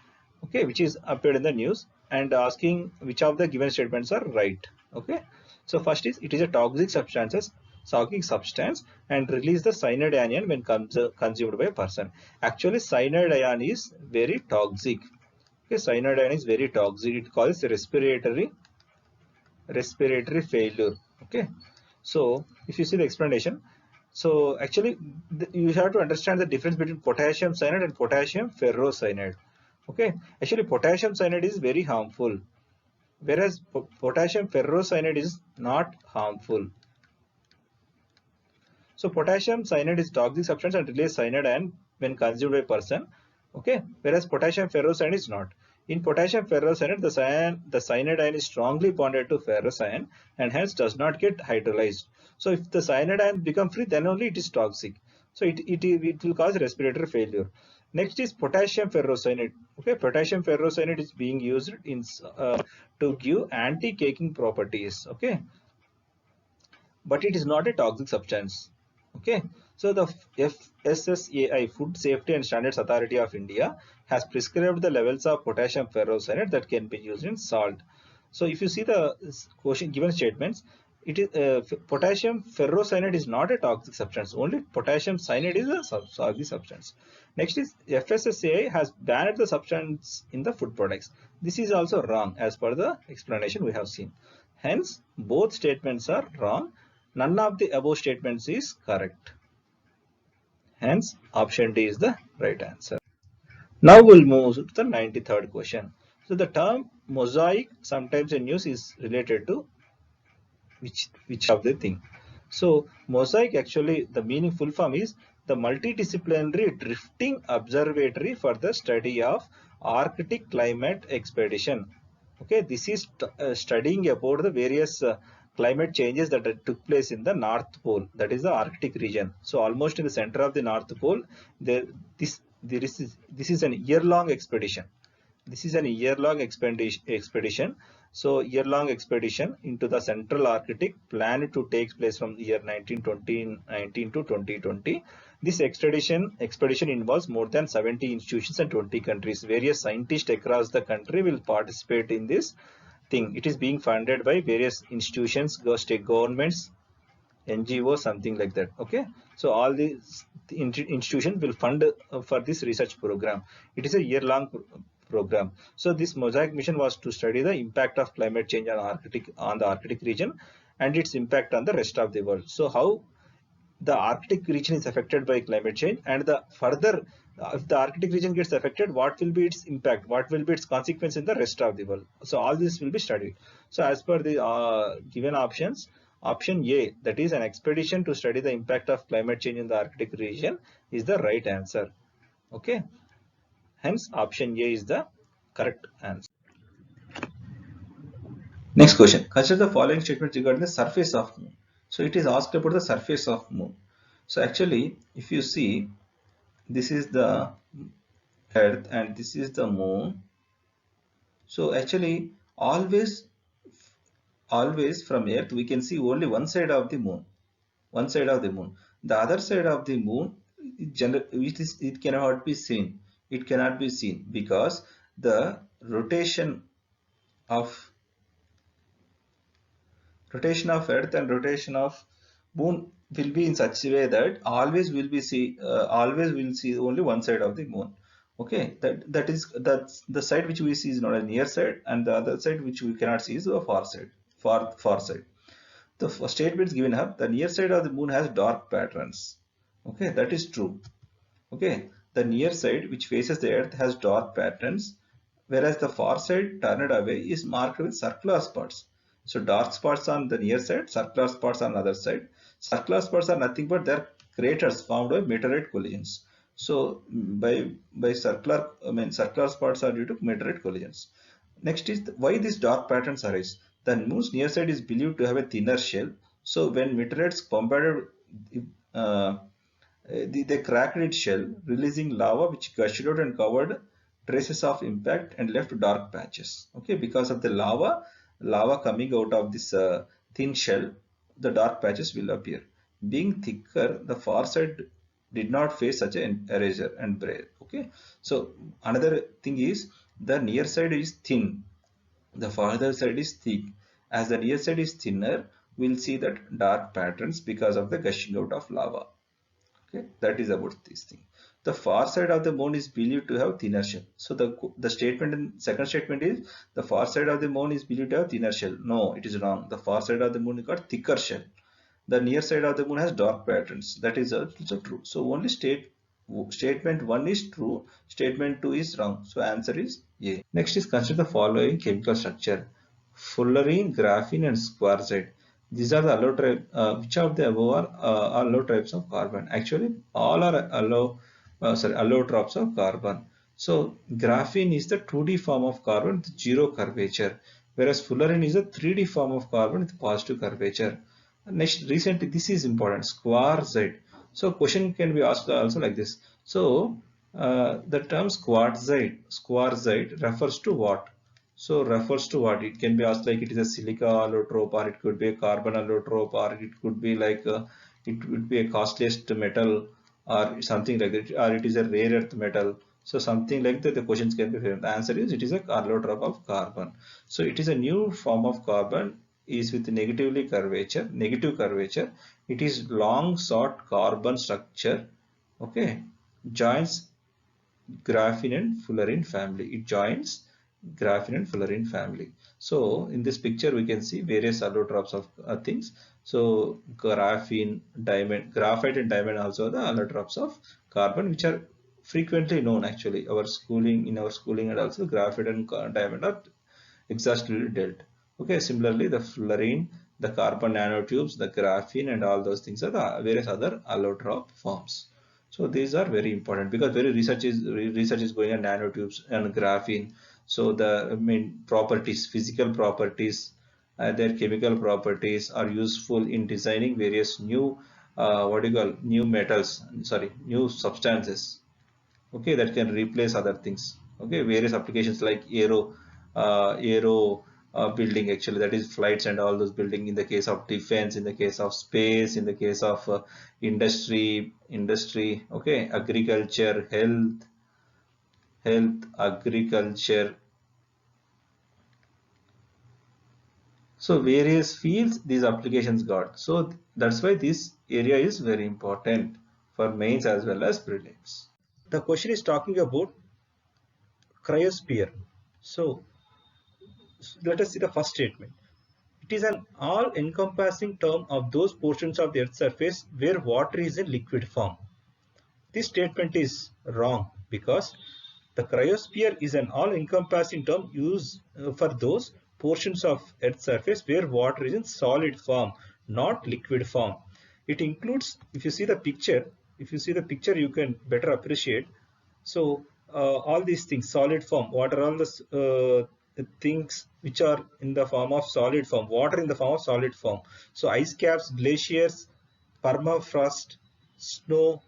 okay, which is appeared in the news, and asking which of the given statements are right. Okay, so first is, it is a toxic substance and release the cyanide anion when consumed by a person. Actually, cyanide ion is very toxic. Okay, cyanide ion is very toxic. It causes respiratory failure. Okay, so if you see the explanation, so actually you have to understand the difference between potassium cyanide and potassium ferrocyanide. Okay, actually potassium cyanide is very harmful, whereas potassium ferrocyanide is not harmful. So potassium cyanide is toxic substance and release cyanide ion when consumed by a person. Okay, whereas potassium ferrocyanide is not. In potassium ferrocyanide, the cyanide ion is strongly bonded to ferrous ion and hence does not get hydrolyzed. So if the cyanide ion become free, then only it is toxic. So it will cause respiratory failure. Next is potassium ferrocyanide. Okay, potassium ferrocyanide is being used in to give anti-caking properties. Okay, but it is not a toxic substance. Okay, so the FSSAI, Food Safety and Standards Authority of India, has prescribed the levels of potassium ferrocyanide that can be used in salt. So if you see the question given statements, it is potassium ferrocyanide is not a toxic substance. Only potassium cyanide is a toxic substance. Next is FSSAI has banned the substance in the food products. This is also wrong as per the explanation we have seen. Hence, both statements are wrong. None of the above statements is correct. Hence, option D is the right answer. Now we'll move to the 93rd question. So the term mosaic sometimes in use is related to which of the thing. So mosaic, actually the meaningful form is the multidisciplinary drifting observatory for the study of Arctic climate expedition. Okay, this is studying about the various climate changes that took place in the North Pole, that is the Arctic region. So almost in the center of the North Pole, this is an year-long expedition. This is an year-long expedition. So year-long expedition into the Central Arctic planned to take place from the year 1919 to 2020. This expedition involves more than 70 institutions and 20 countries. Various scientists across the country will participate in this thing. It is being funded by various institutions, state governments, NGO, something like that. Okay, so all these institutions will fund for this research program. It is a year-long program. So this mosaic mission was to study the impact of climate change on the Arctic region and its impact on the rest of the world. So how the Arctic region is affected by climate change, and the further if the Arctic region gets affected, what will be its impact, what will be its consequence in the rest of the world. So all this will be studied. So as per the given options, option A, that is an expedition to study the impact of climate change in the Arctic region, is the right answer. Okay, hence option A is the correct answer. Next question. Consider the following statements regarding the surface of moon. So it is asked about the surface of moon. So actually, if you see, this is the earth and this is the moon. So actually, always from earth we can see only one side of the moon. One side of the moon. The other side of the moon, it cannot be seen. It cannot be seen because the rotation of earth and rotation of moon will be in such a way that always will see only one side of the moon. Okay, that's the side which we see is not a near side, and the other side which we cannot see is the far side. Far side. The statement is given up. The near side of the moon has dark patterns. Okay, that is true. Okay, the near side which faces the earth has dark patterns, whereas the far side turned away is marked with circular spots. So dark spots on the near side, circular spots on the other side. Circular spots are nothing but they're craters formed by meteorite collisions. So by circular spots are due to meteorite collisions. Next is why these dark patterns arise. The moon's near side is believed to have a thinner shell. So when meteorites bombarded, they cracked its shell, releasing lava which gushed out and covered traces of impact and left dark patches. Okay, because of the lava coming out of this thin shell, the dark patches will appear. Being thicker, the far side did not face such an erasure and break. Okay, so another thing is the near side is thin, the farther side is thick. As the near side is thinner, we'll see that dark patterns because of the gushing out of lava. Okay, that is about this thing. The far side of the moon is believed to have thinner shell. So the statement in second statement is the far side of the moon is believed to have thinner shell. No, it is wrong. The far side of the moon is got thicker shell. The near side of the moon has dark patterns. That is also true. So only statement 1 is true, statement 2 is wrong. So answer is A. Next is consider the following chemical structure: fullerene, graphene, and quartzite. These are the which of the above are allotropes of carbon? Actually, all are allotropes of carbon. So graphene is the 2D form of carbon with zero curvature, whereas fullerene is a 3D form of carbon with positive curvature. Next, recently, this is important, quartzite. So question can be asked also like this. So the term quartzite refers to what? So refers to what? It can be asked like it is a silica allotrope, or it could be a carbon allotrope, or it could be like it would be a costliest metal, or something like that, or it is a rare earth metal. So something like that, the questions can be framed. The answer is it is a allotrope of carbon. So it is a new form of carbon, is with negative curvature. It is long short carbon structure. Okay, joins graphene and fullerene family. It joins graphene and fullerene family. So in this picture we can see various allotropes of things. So graphene, diamond, graphite and diamond also the allotropes of carbon, which are frequently known actually. Our schooling, in our schooling, and also graphite and diamond are exhaustively dealt. Okay, similarly the fullerene, the carbon nanotubes, the graphene and all those things are the various other allotrope forms. So these are very important because very research is going on nanotubes and graphene. So the properties, physical properties, their chemical properties are useful in designing various new what do you call new metals, sorry, new substances. Okay, that can replace other things. Okay, various applications like aero building, actually, that is flights and all those building, in the case of defense, in the case of space, in the case of industry, okay, agriculture, health, agriculture. So various fields these applications got. So that's why this area is very important for mains as well as prelims. The question is talking about cryosphere. So let us see the first statement. It is an all-encompassing term of those portions of the Earth's surface where water is in liquid form. This statement is wrong because the cryosphere is an all-encompassing term used for those portions of Earth's surface where water is in solid form, not liquid form. It includes, if you see the picture, you can better appreciate. So all these things, solid form, what are all the things which are in the form of solid form, water in the form of solid form. So ice caps, glaciers, permafrost, snow,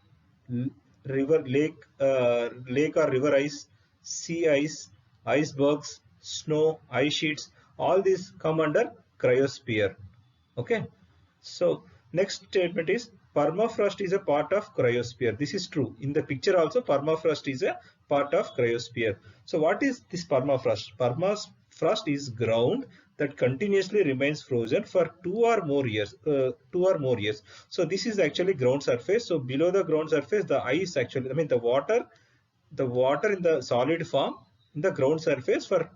river, lake or river ice, sea ice, icebergs, snow, ice sheets, all these come under cryosphere. Okay. So next statement is permafrost is a part of cryosphere. This is true. In the picture also, permafrost is a part of cryosphere. So what is this permafrost? Permafrost is ground that continuously remains frozen for 2 or more years. 2 or more years. So this is actually ground surface. So below the ground surface, the ice actually, the water in the solid form in the ground surface for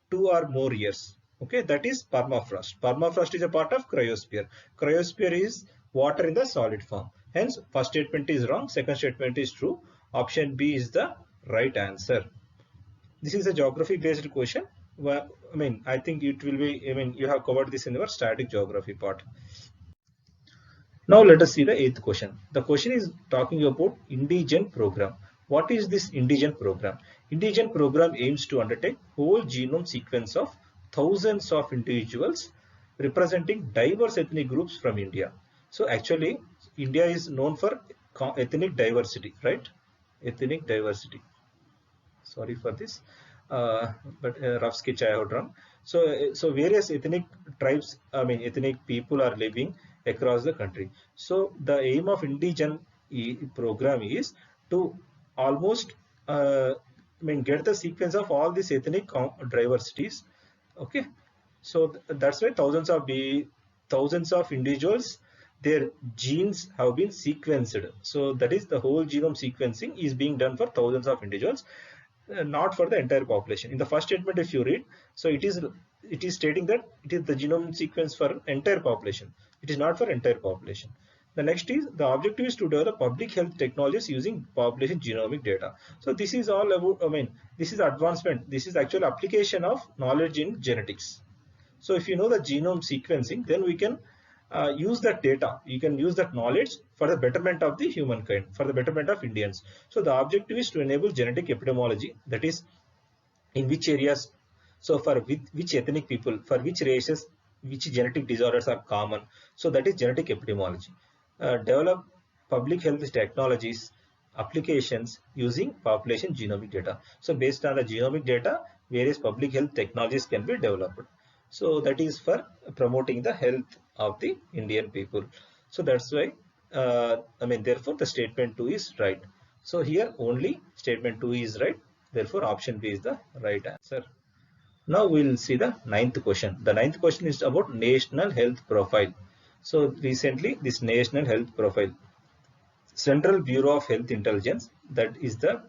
2 or more years. Okay, that is permafrost. Permafrost is a part of cryosphere. Cryosphere is water in the solid form. Hence, first statement is wrong, second statement is true. Option B is the right answer. This is a geography based question. Well, I think it will be, you have covered this in your static geography part. Now let us see the eighth question. The question is talking about Indigen program. What is this Indigen program? Indigen program aims to undertake whole genome sequence of thousands of individuals representing diverse ethnic groups from India. So actually, India is known for ethnic diversity, right? Ethnic diversity. Sorry for this, but rough sketch I have drawn. So various ethnic tribes, ethnic people are living across the country. So the aim of Indigen program is to almost get the sequence of all these ethnic diversities. Okay, so that's why thousands of individuals, their genes have been sequenced. So that is, the whole genome sequencing is being done for thousands of individuals, not for the entire population. In the first statement, if you read, so it is stating that it is the genome sequence for entire population. It is not for entire population. The next is, the objective is to develop public health technologies using population genomic data. So this is all about, this is advancement. This is actual application of knowledge in genetics. So if you know the genome sequencing, then we can use that data, you can use that knowledge for the betterment of the humankind, for the betterment of Indians. So the objective is to enable genetic epidemiology, that is in which areas, so for which ethnic people, for which races, which genetic disorders are common. So that is genetic epidemiology. Develop public health technologies applications using population genomic data. So based on the genomic data, various public health technologies can be developed. So that is for promoting the health of the Indian people. So that's why, therefore the statement 2 is right. So here only statement 2 is right. Therefore option B is the right answer. Now we'll see the ninth question. The ninth question is about National Health Profile. So recently this National Health Profile, Central Bureau of Health Intelligence, that is the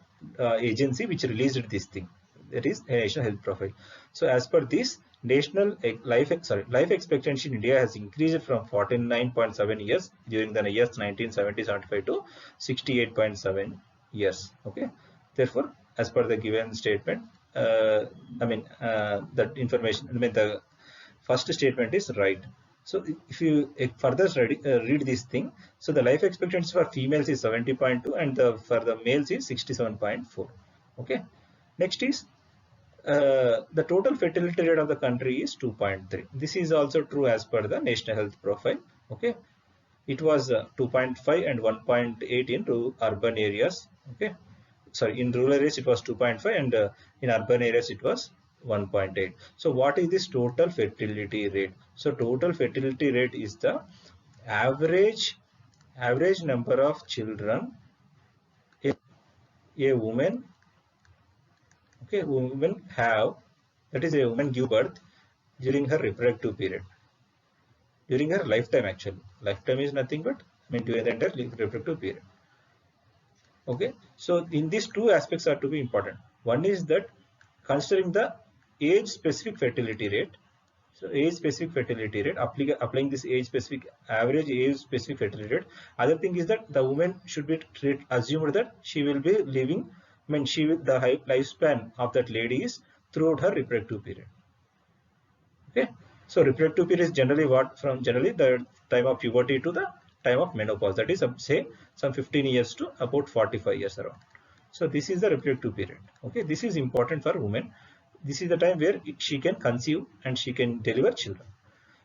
agency which released this thing, that is a National Health Profile. So as per this, life expectancy in India has increased from 49.7 years during the years 1970-75 to 68.7 years. Okay, therefore as per the given statement, that information, the first statement is right. So if you further read this thing, so the life expectancy for females is 70.2 and for the males is 67.4. Okay. Next is the total fertility rate of the country is 2.3. This is also true as per the National Health Profile. Okay. It was 2.5 and 1.8 in urban areas. Okay. Sorry, in rural areas it was 2.5 and in urban areas it was 1.8. So what is this total fertility rate? So total fertility rate is the average number of children a woman, okay, women have, that is a woman give birth during her reproductive period, during her lifetime. Actually lifetime is nothing but during the entire reproductive period. Okay, so in these two aspects are to be important. One is that considering the age specific fertility rate. So age specific fertility rate, applying this age specific, average age specific fertility rate. Other thing is that the woman should be assumed that she will be living, the lifespan of that lady is throughout her reproductive period. Okay, so reproductive period is generally generally the time of puberty to the time of menopause, that is say some 15 years to about 45 years around. So this is the reproductive period. Okay, this is important for women. This is the time where she can conceive and she can deliver children.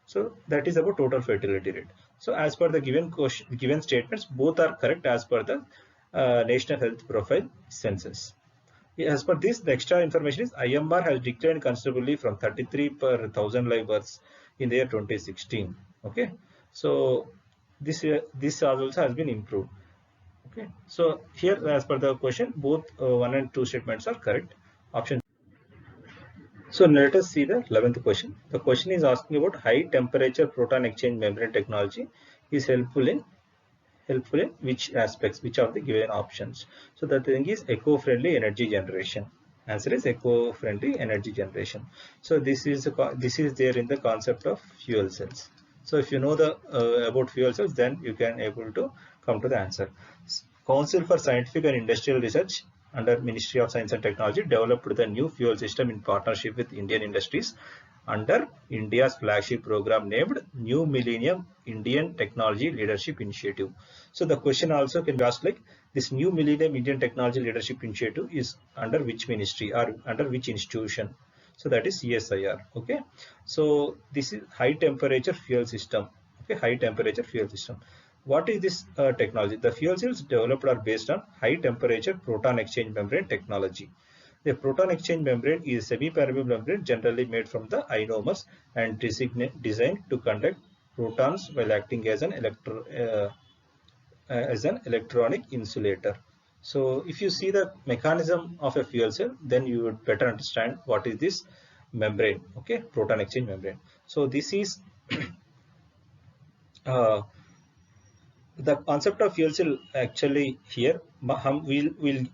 So that is about total fertility rate. So as per the given statements, both are correct as per the National Health Profile census. As per this, the extra information is IMR has declined considerably from 33 per 1,000 live births in the year 2016. Okay, so this also has been improved. Okay, so here as per the question, both 1 and 2 statements are correct. Option. So let us see the 11th question. The question is asking about high temperature proton exchange membrane technology is helpful in which aspects, which of the given options. So the thing is eco-friendly energy generation. Answer is eco-friendly energy generation. So this is there in the concept of fuel cells. So if you know the about fuel cells, then you can able to come to the answer. Council for Scientific and Industrial Research under Ministry of Science and Technology developed the new fuel system in partnership with Indian industries under India's flagship program named New Millennium Indian Technology Leadership Initiative. So the question also can be asked like, this New Millennium Indian Technology Leadership Initiative is under which ministry or under which institution? So that is CSIR. Okay, so this is high temperature fuel system. Okay, high temperature fuel system. What is this technology? The fuel cells developed are based on high temperature proton exchange membrane technology. The proton exchange membrane is a semi-permeable membrane generally made from the ionomers and designed to conduct protons while acting as an electronic insulator. So if you see the mechanism of a fuel cell, then you would better understand what is this membrane. Okay, proton exchange membrane. So this is the concept of fuel cell. Actually here we'll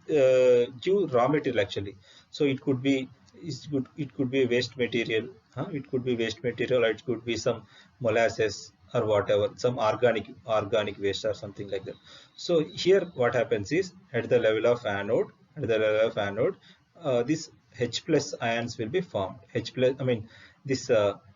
give raw material actually. So it could be waste material, it could be waste material, or it could be some molasses or whatever, some organic waste or something like that. So here what happens is at the level of anode, this H plus ions will be formed. H plus, this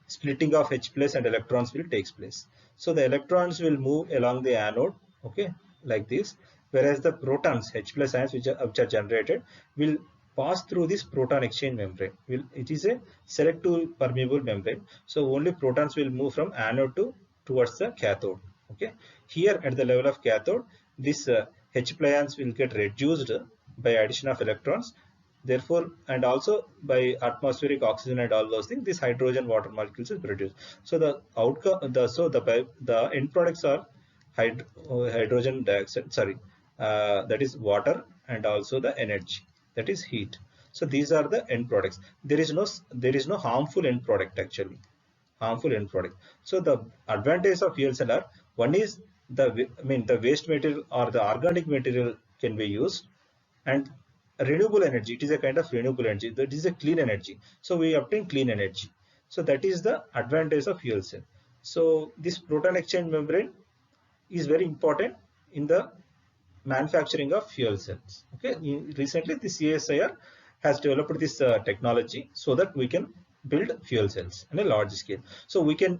splitting of H plus and electrons will takes place. So the electrons will move along the anode, okay, like this, whereas the protons, H plus ions which are generated, will pass through this proton exchange membrane. It is a selective permeable membrane, so only protons will move from anode towards the cathode. Okay, here at the level of cathode, this H plus ions will get reduced by addition of electrons. Therefore, and also by atmospheric oxygen and all those things, this hydrogen water molecules is produced. So the outcome, the end products are hydrogen dioxide. Sorry, that is water, and also the energy, that is heat. So these are the end products. There is no harmful end product actually. Harmful end product. So the advantage of fuel cell are, one is the waste material or the organic material can be used, and renewable energy, it is a kind of renewable energy, that is a clean energy, so we obtain clean energy. So that is the advantage of fuel cell. So this proton exchange membrane is very important in the manufacturing of fuel cells. Okay, recently the CSIR has developed this technology so that we can build fuel cells on a large scale. So we can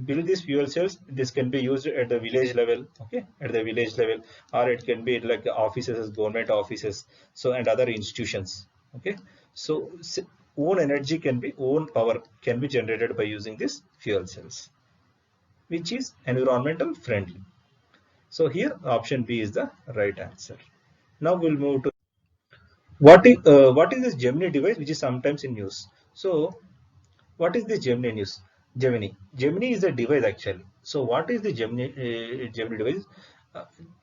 build these fuel cells. This can be used at the village level, okay, at the village level, or it can be like offices, government offices, so and other institutions. Okay, so own power can be generated by using these fuel cells, which is environmental friendly. So here option B is the right answer. Now we'll move to what is this Gemini device, which is sometimes in use. So what is the Gemini news? Gemini is a device actually. So what is the Gemini device?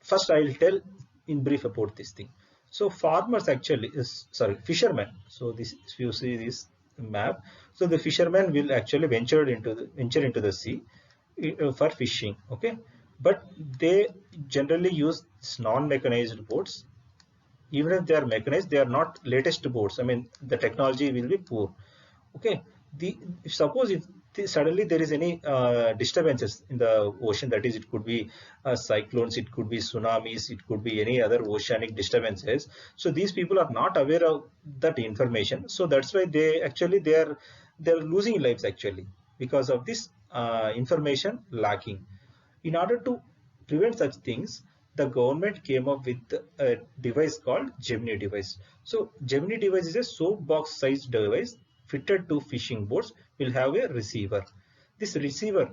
First I will tell in brief about this thing. So farmers actually is, sorry, fishermen. So this, if you see this map, so the fishermen will actually venture into the sea for fishing. Okay, but they generally use non-mechanized boats. Even if they are mechanized, they are not latest boats. I mean, the technology will be poor. Okay, suppose if suddenly there is any disturbances in the ocean, that is, it could be cyclones, it could be tsunamis, it could be any other oceanic disturbances. So these people are not aware of that information. So that's why they're losing lives actually because of this information lacking. In order to prevent such things, the government came up with a device called Gemini device. So Gemini device is a soap box sized device fitted to fishing boats, will have a receiver. This receiver,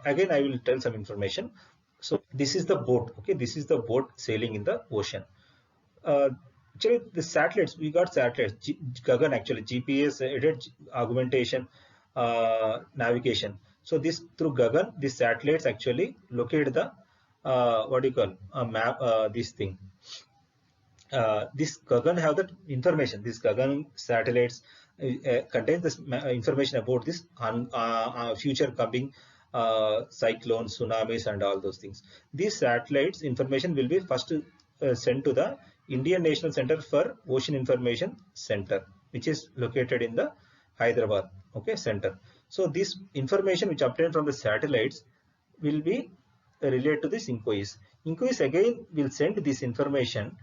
again I will tell some information. So this is the boat, okay, this is the boat sailing in the ocean. Actually the satellites, we got satellites, Gagan actually, GPS aided augmentation, navigation. So this through Gagan, these satellites actually locate the what do you call a map, this thing. This Gagan have that information. This Gagan satellites contains this information about this future coming cyclones, tsunamis, and all those things. These satellites information will be first sent to the Indian National Center for Ocean Information Center, which is located in the Hyderabad, okay, center. So this information which obtained from the satellites will be related to this INCOIS. INCOIS again will send this information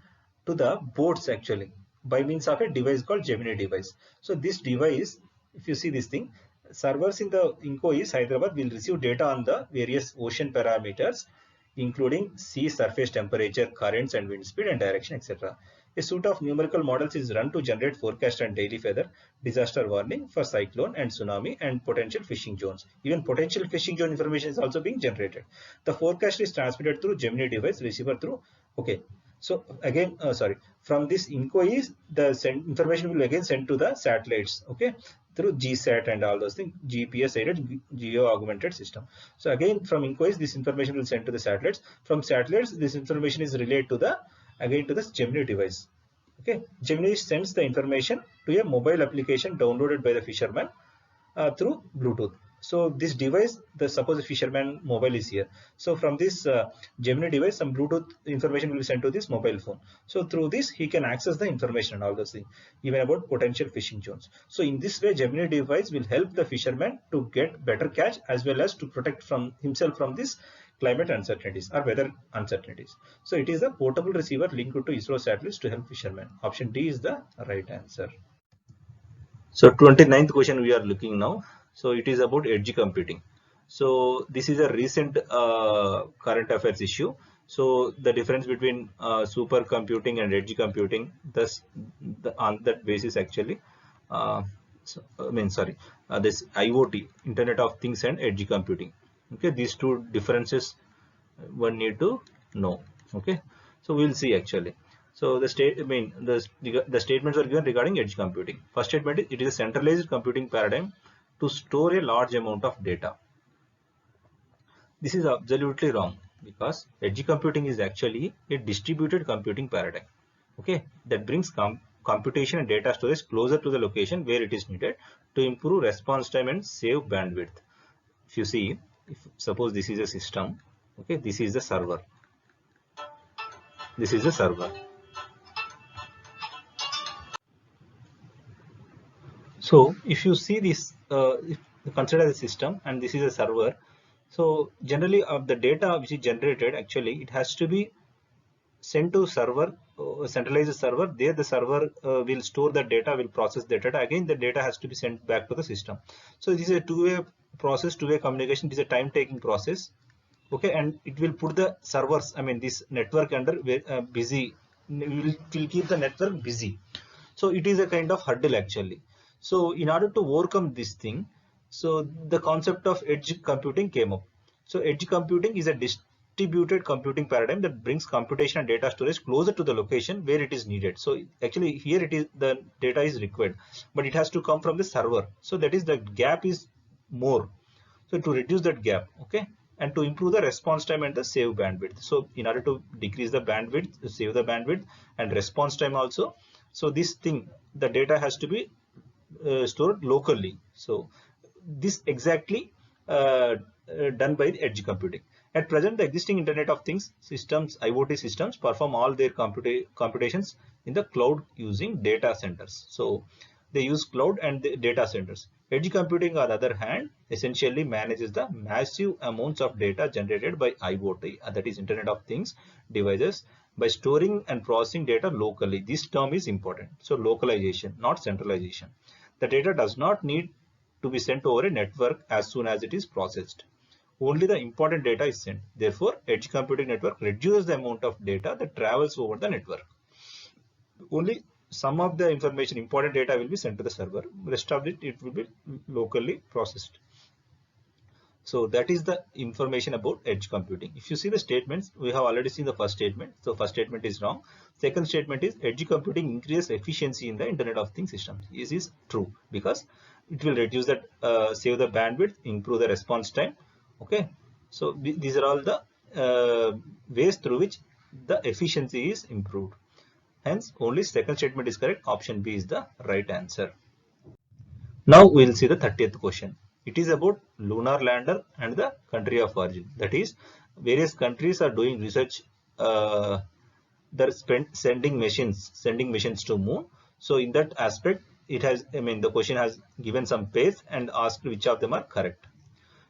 to the boats actually by means of a device called Gemini device. So this device, if you see this thing, servers in the INCOIS Hyderabad will receive data on the various ocean parameters, including sea surface temperature, currents and wind speed and direction, etc. A suite of numerical models is run to generate forecast and daily weather, disaster warning for cyclone and tsunami, and potential fishing zones. Even potential fishing zone information is also being generated. The forecast is transmitted through Gemini device, receiver through, okay. So again, from this INCOIS, the information will again send to the satellites, okay, through GSAT and all those things, GPS aided geo augmented system. So again from INCOIS, this information will send to the satellites. From satellites, this information is relayed to the this Gemini device. Okay, Gemini sends the information to a mobile application downloaded by the fisherman through Bluetooth. So this device, suppose the fisherman mobile is here. So from this Gemini device, some Bluetooth information will be sent to this mobile phone. So through this, he can access the information and all those things, even about potential fishing zones. So in this way, Gemini device will help the fisherman to get better catch as well as to protect from himself from this climate uncertainties or weather uncertainties. So it is a portable receiver linked to ISRO satellites to help fishermen. Option D is the right answer. So 29th question we are looking now. So it is about edge computing. So this is a recent current affairs issue. So the difference between super computing and edge computing, thus on that basis actually, uh, this IoT, Internet of Things and edge computing. Okay, these two differences one need to know. Okay, so we'll see actually. So the statements are given regarding edge computing. First statement is it is a centralized computing paradigm to store a large amount of data. This is absolutely wrong, because edge computing is actually a distributed computing paradigm. Okay, that brings computation and data storage closer to the location where it is needed to improve response time and save bandwidth. If you see, if suppose this is a system, okay, this is the server. This is the server. So if you see this, if you consider the system and this is a server, so generally of the data which is generated, actually it has to be sent to server, centralized server. There the server will store the data, will process the data. Again, the data has to be sent back to the system. So this is a two-way process, two-way communication. It is a time-taking process. Okay, and it will put the servers, I mean this network under busy. Will keep the network busy. So it is a kind of hurdle actually. So in order to overcome this thing, so the concept of edge computing came up. So edge computing is a distributed computing paradigm that brings computation and data storage closer to the location where it is needed. So actually here it is, the data is required, but it has to come from the server. So that is, the gap is more. So to reduce that gap, okay, and to improve the response time and the save bandwidth. So in order to decrease the bandwidth, save the bandwidth and response time also. So this thing, the data has to be stored locally. So this exactly done by the edge computing. At present, the existing Internet of Things systems, IoT systems, perform all their computations in the cloud using data centers. So they use cloud and the data centers. Edge computing, on the other hand, essentially manages the massive amounts of data generated by IoT, that is Internet of Things devices, by storing and processing data locally. This term is important. So localization, not centralization. The data does not need to be sent over a network as soon as it is processed. Only the important data is sent. Therefore, edge computing network reduces the amount of data that travels over the network. Only some of the information, important data, will be sent to the server. Rest of it will be locally processed. So that is the information about edge computing. If you see the statements, we have already seen the first statement. So first statement is wrong. Second statement is edge computing increases efficiency in the Internet of Things system. This is true, because it will reduce that, save the bandwidth, improve the response time. Okay. So these are all the ways through which the efficiency is improved. Hence, only second statement is correct. Option B is the right answer. Now we will see the 30th question. It is about lunar lander and the country of origin. That is, various countries are doing research. They're sending missions to moon. So in that aspect, it has, I mean, the question has given some pairs and asked which of them are correct.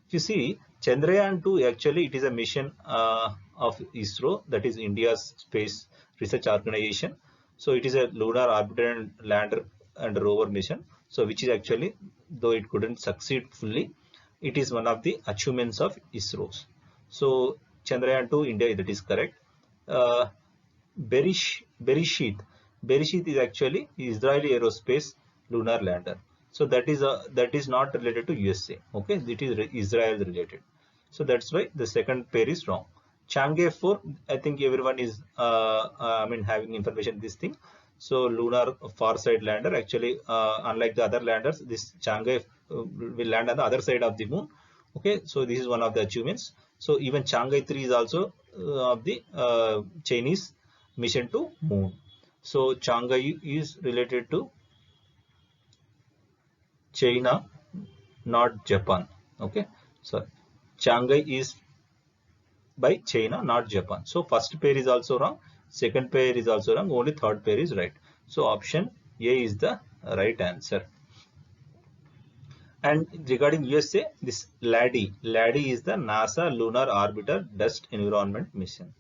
If you see, Chandrayaan-2, actually it is a mission of ISRO, that is India's space research organization. So it is a lunar orbiter and lander and rover mission. So which is actually, though it couldn't succeed fully, it is one of the achievements of ISRO's. So Chandrayaan-2, India, that is correct. Bereshit is actually Israeli aerospace lunar lander. So that is not related to USA. Okay, it is Israel related. So that's why the second pair is wrong. Chang'e 4, I think everyone is I mean having information this thing. So lunar far side lander, actually unlike the other landers, this Chang'e will land on the other side of the moon. Okay, so this is one of the achievements. So even Chang'e 3 is also of the Chinese mission to moon. So Chang'e is related to China, not Japan. Okay, so Chang'e is by China, not Japan. So first pair is also wrong, second pair is also wrong, only third pair is right. So option A is the right answer. And regarding USA, this LADEE is the NASA Lunar Orbiter Dust Environment Mission.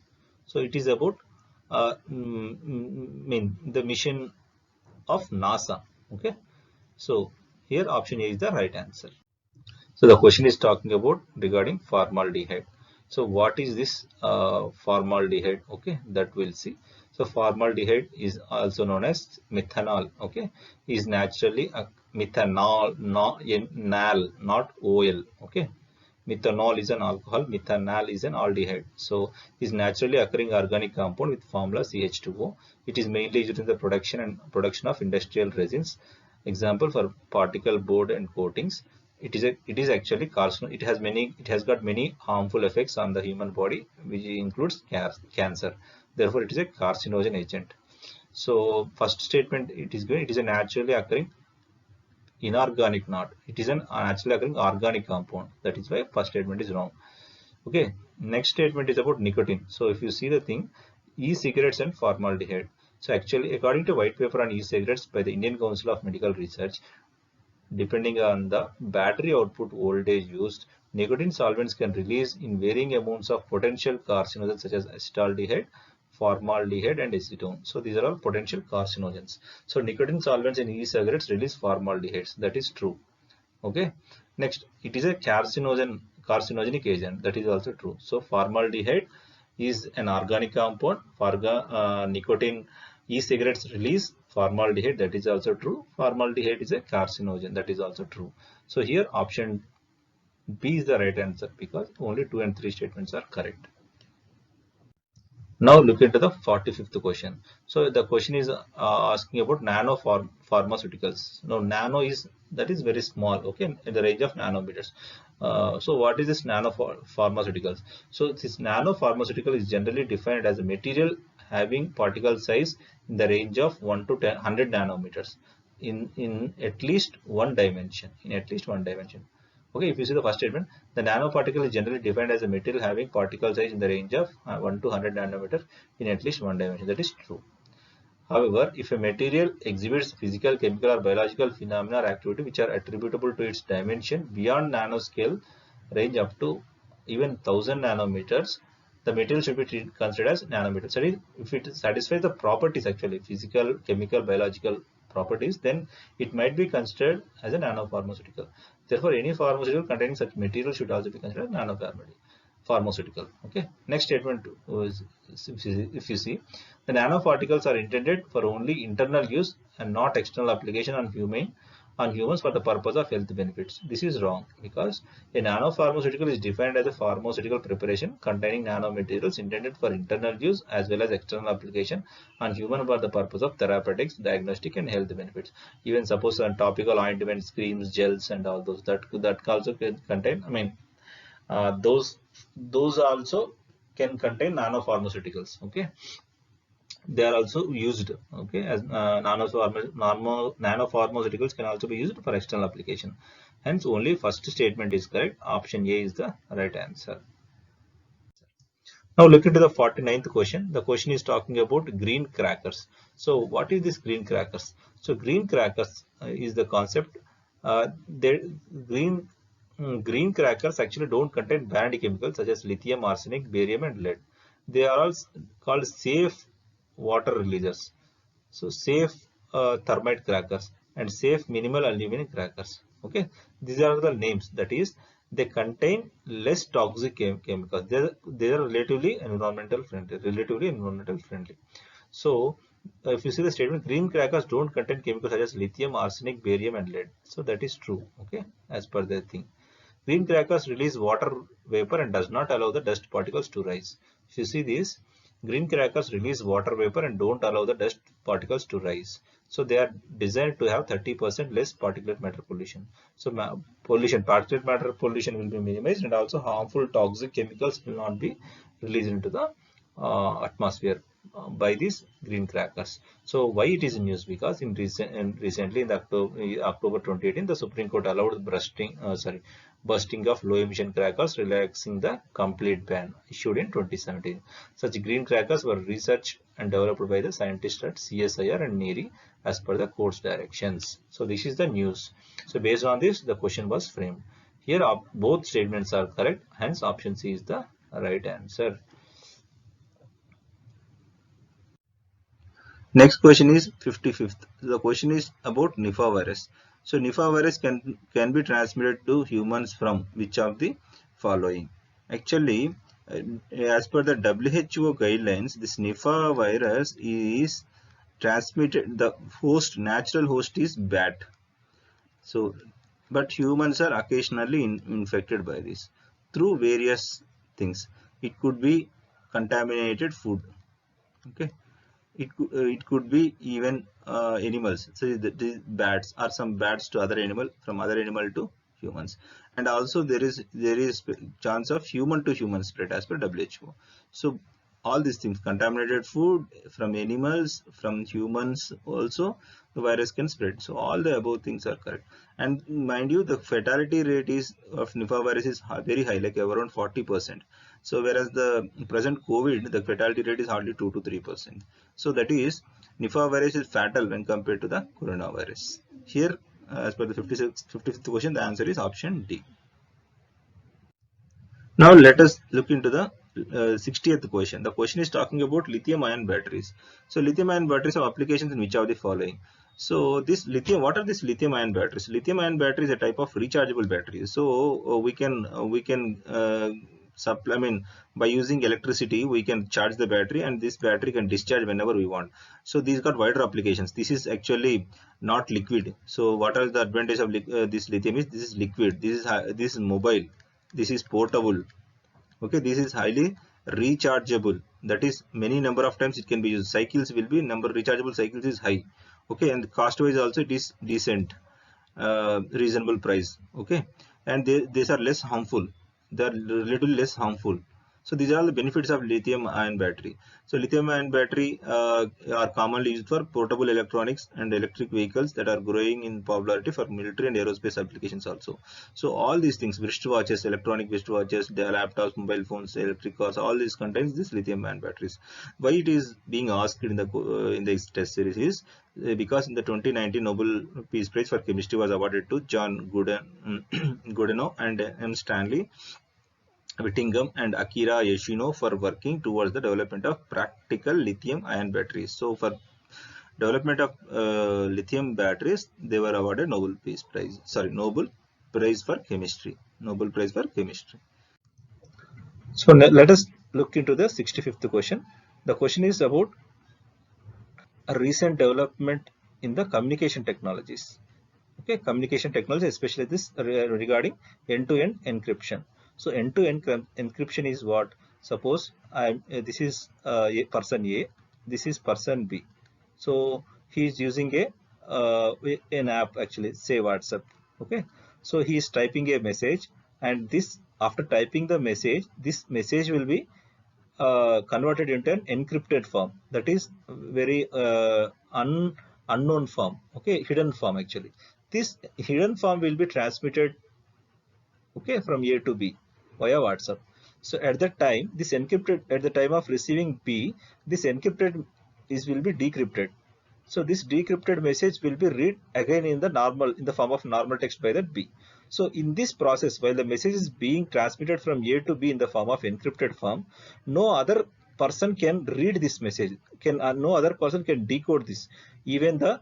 So it is about the mission of NASA. Okay, so here option A is the right answer. So the question is talking about regarding formaldehyde. So what is this formaldehyde? Okay, that we'll see. So formaldehyde is also known as methanol. Okay, is naturally a methanol, not nal, not OL. Okay, methanol is an alcohol, methanol is an aldehyde. So is naturally occurring organic compound with formula CH2O. It is mainly used in the production of industrial resins. Example for particle board and coatings. It is actually carcinogen. It has got many harmful effects on the human body, which includes cancer. Therefore, it is a carcinogen agent. So first statement, it is a naturally occurring inorganic, not it is an naturally occurring organic compound. That is why first statement is wrong. Okay, next statement is about nicotine. So if you see the thing, e-cigarettes and formaldehyde. So actually, according to white paper on e-cigarettes by the Indian Council of Medical Research, depending on the battery output voltage used, nicotine solvents can release in varying amounts of potential carcinogens such as acetaldehyde, formaldehyde, and acetone. So these are all potential carcinogens. So nicotine solvents in e-cigarettes release formaldehydes. That is true. Okay. Next, it is a carcinogenic agent. That is also true. So formaldehyde is an organic compound. Nicotine e-cigarettes release formaldehyde. That is also true. Formaldehyde is a carcinogen. That is also true. So here option B is the right answer because only 2 and 3 statements are correct. Now look into the 45th question. So the question is asking about pharmaceuticals. Now nano is, that is very small, okay, in the range of nanometers. So what is this pharmaceuticals? So this nano pharmaceutical is generally defined as a material having particle size in the range of 1 to 100 nanometers in at least one dimension. In at least one dimension. Okay, if you see the first statement, the nanoparticle is generally defined as a material having particle size in the range of 1 to 100 nanometer in at least one dimension. That is true. However, if a material exhibits physical, chemical, or biological phenomena or activity which are attributable to its dimension beyond nanoscale range up to even 1000 nanometers, the material should be considered as nanometers. So if it satisfies the properties, actually physical, chemical, biological properties, then it might be considered as a nanopharmaceutical. Therefore, any pharmaceutical containing such material should also be considered nanopharmaceutical. Okay. Next statement was, if you see, the nanoparticles are intended for only internal use and not external application on humans for the purpose of health benefits. This is wrong because a nanopharmaceutical is defined as a pharmaceutical preparation containing nanomaterials intended for internal use as well as external application on human for the purpose of therapeutics, diagnostic, and health benefits. Even suppose on topical ointments, creams, gels, and all those that also can contain. I mean, those also can contain nanopharmaceuticals. Okay, they are also used, okay, as nanopharmaceuticals can also be used for external application. Hence only first statement is correct. Option A is the right answer. Now look into the 49th question. The question is talking about green crackers. So what is this green crackers? So green crackers is the concept. They green crackers actually don't contain banned chemicals such as lithium, arsenic, barium, and lead. They are all called safe water releasers. So safe thermite crackers and safe minimal aluminum crackers. Okay, these are the names. That is, they contain less toxic chemicals. They are relatively environmental friendly. So if you see the statement, green crackers don't contain chemicals such as lithium, arsenic, barium, and lead. So that is true. Okay, as per the thing. Green crackers release water vapor and does not allow the dust particles to rise. If you see this, green crackers release water vapor and don't allow the dust particles to rise. So they are designed to have 30% less particulate matter pollution. So particulate matter pollution will be minimized, and also harmful toxic chemicals will not be released into the atmosphere by these green crackers. So why it is in news? Because recently in the October 2018, the Supreme Court allowed bursting of low emission crackers, relaxing the complete ban issued in 2017. Such green crackers were researched and developed by the scientists at CSIR and NERI as per the court's directions. So this is the news. So based on this, the question was framed. Here both statements are correct, hence option C is the right answer. Next question is 55th. The question is about Nipah virus. So Nipah virus can be transmitted to humans from which of the following? Actually, as per the WHO guidelines, this Nipah virus is transmitted, the natural host is bat. So, but humans are occasionally infected by this through various things. It could be contaminated food. Okay, it could be even animals. So the bats are some bats to other animal, from other animal to humans, and also there is chance of human to human spread as per WHO. So all these things, contaminated food from animals, from humans also, the virus can spread. So all the above things are correct. And mind you, the fatality rate is of Nipah virus is very high, like around 40%. So whereas the present COVID, the fatality rate is hardly 2 to 3%. So that is, Nipah virus is fatal when compared to the coronavirus. Here, as per the 55th question, the answer is option D. Now let us look into the 60th question. The question is talking about lithium ion batteries. So lithium ion batteries have applications in which of the following? So this lithium, what are these lithium ion batteries? Lithium ion battery is a type of rechargeable battery. So we can supply, I mean, by using electricity, we can charge the battery, and this battery can discharge whenever we want. So these got wider applications. This is actually not liquid. So what are the advantage of this lithium is? This is liquid. This is mobile. This is portable. Okay, this is highly rechargeable. That is, many number of times it can be used. Cycles will be, number rechargeable cycles is high. Okay, and cost wise also it is decent, reasonable price. Okay, and these are less harmful. They are little less harmful. So these are all the benefits of lithium ion battery. So lithium ion battery are commonly used for portable electronics and electric vehicles that are growing in popularity for military and aerospace applications also. So all these things, wristwatches, electronic wristwatches, their laptops, mobile phones, electric cars, all this contains this lithium ion batteries. Why it is being asked in the test series is because in the 2019 Nobel Peace Prize for Chemistry was awarded to John Goodenough and M. Stanley Whittingham and Akira Yoshino for working towards the development of practical lithium ion batteries. So for development of lithium batteries, they were awarded Nobel Peace Prize. Sorry, Nobel Prize for Chemistry. Nobel Prize for Chemistry. So let us look into the 65th question. The question is about a recent development in the communication technologies. Okay, communication technology, especially this regarding end-to-end encryption. So end-to-end encryption is what? Suppose this is person A, this is person B. So he is using an app, actually, say WhatsApp. Okay, so he is typing a message, and this, after typing the message, this message will be converted into an encrypted form, that is very unknown form. Okay, hidden form actually. This hidden form will be transmitted, okay, from A to B via WhatsApp. So at that time, this encrypted, at the time of receiving B, this encrypted will be decrypted. So this decrypted message will be read again in the form of normal text by that B. So in this process, while the message is being transmitted from A to B in the form of encrypted form, no other person can read this message. No other person can decode this. Even the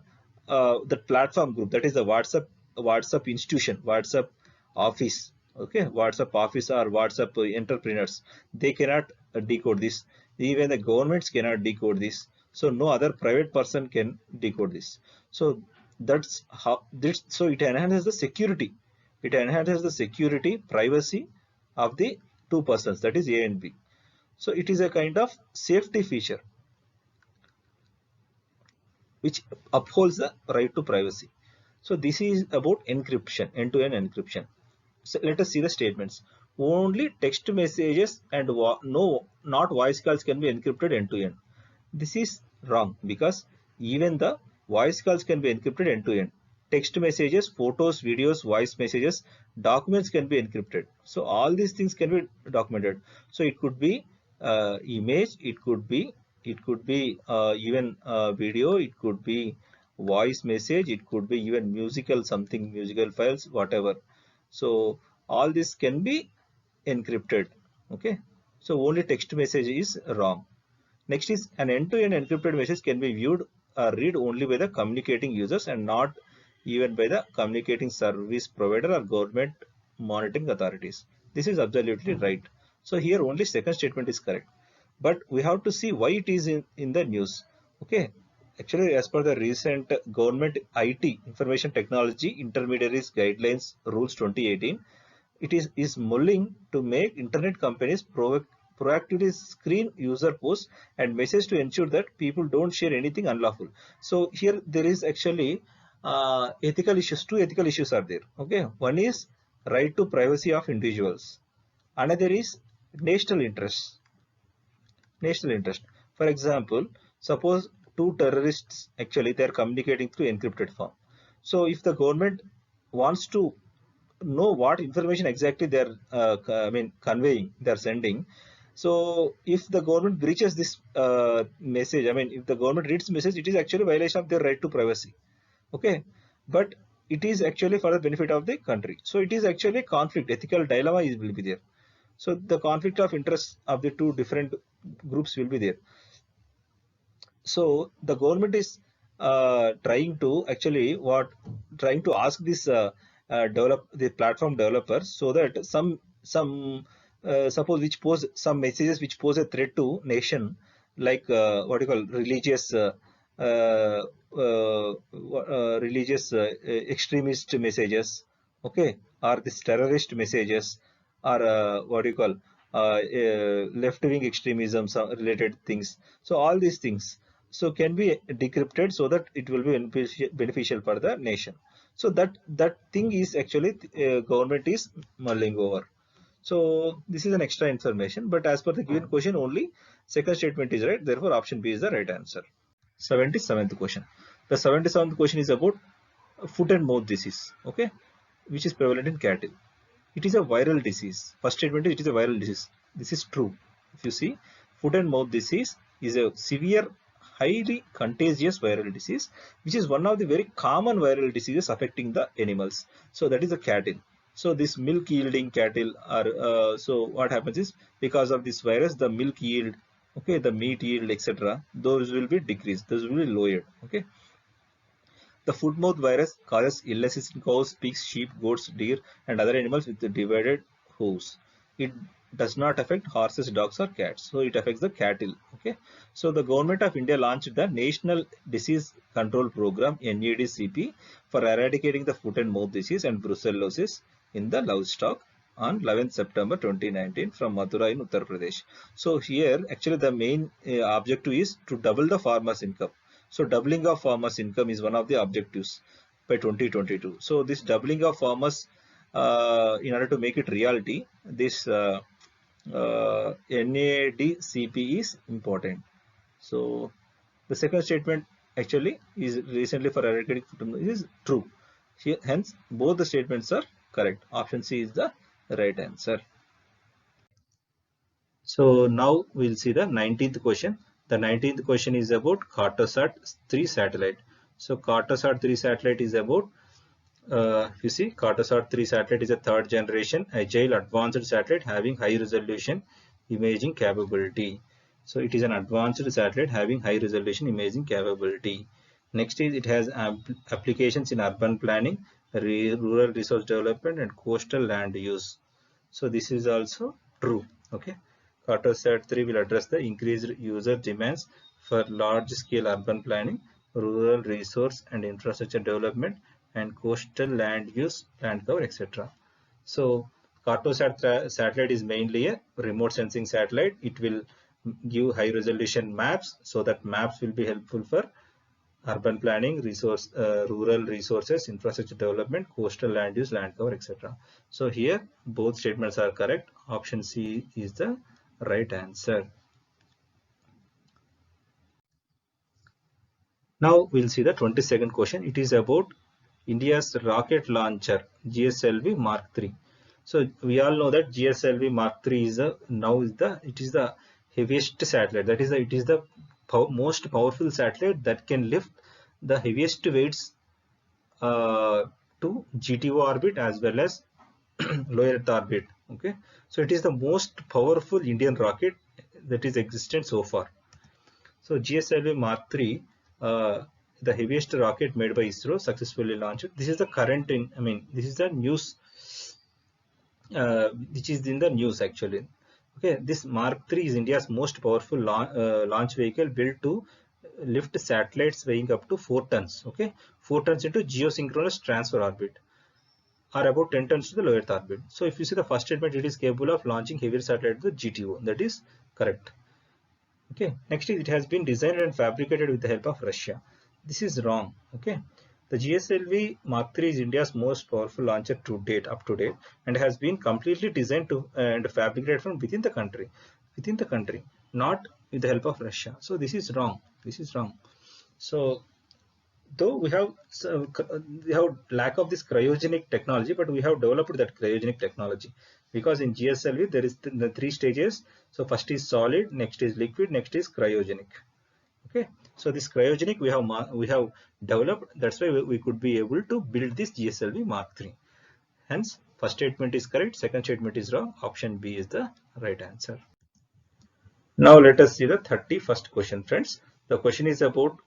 platform group, that is the WhatsApp institution, WhatsApp office, okay, WhatsApp office or WhatsApp entrepreneurs, they cannot decode this. Even the governments cannot decode this. So no other private person can decode this. So that's how this. So it enhances the security. It enhances the security, privacy of the two persons, that is A and B. So it is a kind of safety feature which upholds the right to privacy. So this is about encryption, end-to-end encryption. So let us see the statements. Only text messages and not voice calls can be encrypted end-to-end. This is wrong, because even the voice calls can be encrypted end-to-end. Text messages, photos, videos, voice messages, documents can be encrypted. So all these things can be documented. So it could be image, it could be even video, it could be voice message, it could be even musical files, whatever. So all this can be encrypted. Okay, so only text message is wrong. Next is, an end-to-end encrypted message can be viewed or read only by the communicating users and not even by the communicating service provider or government monitoring authorities. This is absolutely right. So here only second statement is correct. But we have to see why it is in the news. Okay. Actually, as per the recent government IT information technology intermediaries guidelines rules 2018, it is mulling to make internet companies proactively screen user posts and message to ensure that people don't share anything unlawful. So here there is actually ethical issues. Two ethical issues are there. Okay, one is right to privacy of individuals. Another is national interest. National interest. For example, suppose two terrorists actually they are communicating through encrypted form. So if the government wants to know what information exactly they're conveying, they're sending. So if the government breaches this message, if the government reads the message, it is actually violation of their right to privacy. Okay, but it is actually for the benefit of the country. So it is actually conflict, ethical dilemma will be there. So the conflict of interest of the two different groups will be there. So the government is trying to actually trying to ask this develop the platform developers so that some suppose which pose some messages which pose a threat to nation, like what you call religious uh, religious extremist messages, okay, or this terrorist messages, or what do you call left-wing extremism related things. So all these things so can be decrypted so that it will be beneficial for the nation. So that thing is actually government is mulling over. So this is an extra information, but as per the given question only second statement is right, therefore option B is the right answer. 77th question. The 77th question is about foot and mouth disease, okay, which is prevalent in cattle. It is a viral disease. First statement is it is a viral disease. This is true. If you see, foot and mouth disease is a severe, highly contagious viral disease, which is one of the very common viral diseases affecting the animals. So that is the cattle. So this milk yielding cattle are, so what happens is because of this virus, the milk yield, okay, the meat yield, etc., those will be decreased, those will be lowered, okay. The foot-mouth virus causes illnesses in cows, pigs, sheep, goats, deer, and other animals with divided hooves. It does not affect horses, dogs, or cats. So it affects the cattle. Okay. So the government of India launched the National Disease Control Program (NADCP) for eradicating the foot and mouth disease and brucellosis in the livestock on 11th September 2019 from Mathura in Uttar Pradesh. So here actually the main objective is to double the farmers' income. So doubling of farmers' income is one of the objectives by 2022. So this doubling of farmers, in order to make it reality, this NADCP is important. So the second statement actually is recently for eradicating is true. Hence, both the statements are correct. Option C is the right answer. So now we'll see the 19th question. The 19th question is about Cartosat 3 satellite. So Cartosat 3 satellite is about, you see, Cartosat 3 satellite is a third generation agile advanced satellite having high resolution imaging capability. So it is an advanced satellite having high resolution imaging capability. Next is it has applications in urban planning, rural resource development, and coastal land use. So this is also true. Okay. Cartosat 3 will address the increased user demands for large-scale urban planning, rural resource and infrastructure development, and coastal land use, land cover, etc. So Cartosat satellite is mainly a remote sensing satellite. It will give high resolution maps, so that maps will be helpful for urban planning, rural resources, infrastructure development, coastal land use, land cover, etc. So here both statements are correct. Option C is the right answer. Now we'll see the 22nd question. It is about India's rocket launcher GSLV Mark III. So we all know that GSLV Mark III is the heaviest satellite. That is it is the most powerful satellite that can lift the heaviest weights to GTO orbit as well as low Earth orbit. Okay, so it is the most powerful Indian rocket that is existent so far. So GSLV Mark III the heaviest rocket made by ISRO successfully launched. This is the current in, I mean, this is the news, which is in the news actually. Okay, this Mark III is India's most powerful launch vehicle built to lift satellites weighing up to 4 tons. Okay, 4 tons into geosynchronous transfer orbit, or about 10 tons to the low Earth orbit. So if you see the first statement, it is capable of launching heavier satellite to the GTO. That is correct. Okay, next is it has been designed and fabricated with the help of Russia. This is wrong. Okay, the GSLV Mark III is India's most powerful launcher to date, up to date, and has been completely designed to and fabricated from within the country, not with the help of Russia. So this is wrong. This is wrong. So though we have lack of this cryogenic technology, but we have developed that cryogenic technology, because in GSLV there is the 3 stages. So first is solid, next is liquid, next is cryogenic. Okay, so this cryogenic we have developed. That's why we could be able to build this GSLV Mark III. Hence first statement is correct, second statement is wrong. Option B is the right answer. Now let us see the 31st question, friends. The question is about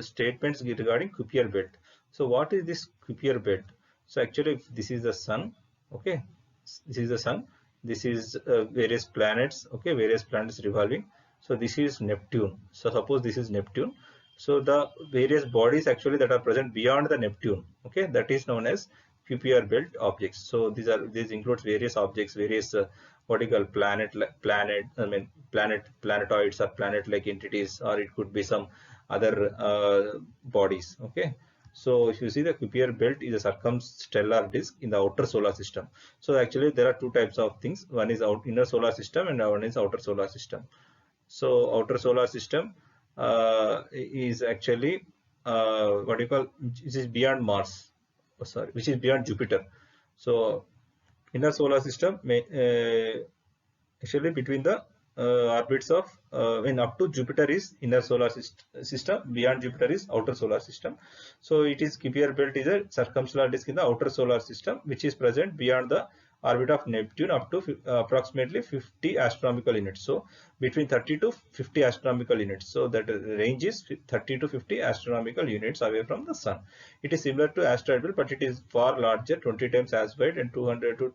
statements regarding Kuiper belt. So what is this Kuiper belt? So actually this is the sun. Okay, this is the sun. This is various planets. Okay, various planets revolving. So this is Neptune. So suppose this is Neptune. So the various bodies actually that are present beyond the Neptune. Okay, that is known as Kuiper belt objects. So these includes various objects, various what you call planetoids or planet-like entities, or it could be some other bodies. Okay, so if you see, the Kuiper belt is a circumstellar disk in the outer solar system. So actually there are two types of things. One is inner solar system and one is outer solar system. So outer solar system is actually what you call, this is beyond Mars. Oh, sorry, which is beyond Jupiter. So inner solar system may actually between the orbits of when up to Jupiter is inner solar system, beyond Jupiter is outer solar system. So it is Kuiper belt is a circumstellar disk in the outer solar system which is present beyond the orbit of Neptune up to approximately 50 astronomical units. So between 30 to 50 astronomical units. So that range is 30 to 50 astronomical units away from the sun. It is similar to asteroid belt, but it is far larger, 20 times as wide and 200 to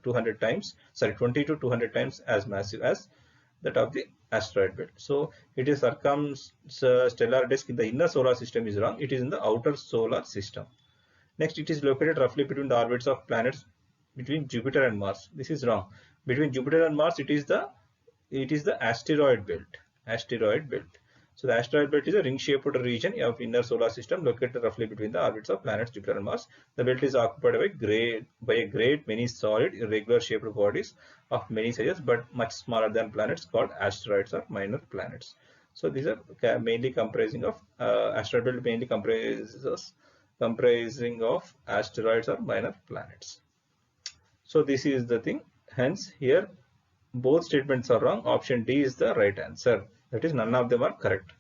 200 times, sorry, 20 to 200 times as massive as that of the asteroid belt. So it is circumstellar disk in the inner solar system is wrong. It is in the outer solar system. Next, it is located roughly between the orbits of planets between Jupiter and Mars. This is wrong. Between Jupiter and Mars, it is the asteroid belt. Asteroid belt. So the asteroid belt is a ring-shaped region of inner solar system located roughly between the orbits of planets Jupiter and Mars. The belt is occupied by a great many solid, irregular shaped bodies of many sizes, but much smaller than planets, called asteroids or minor planets. So these are mainly comprising of asteroid belt mainly comprising of asteroids or minor planets. So this is the thing. Hence here both statements are wrong. Option D is the right answer. That is, none of them are correct.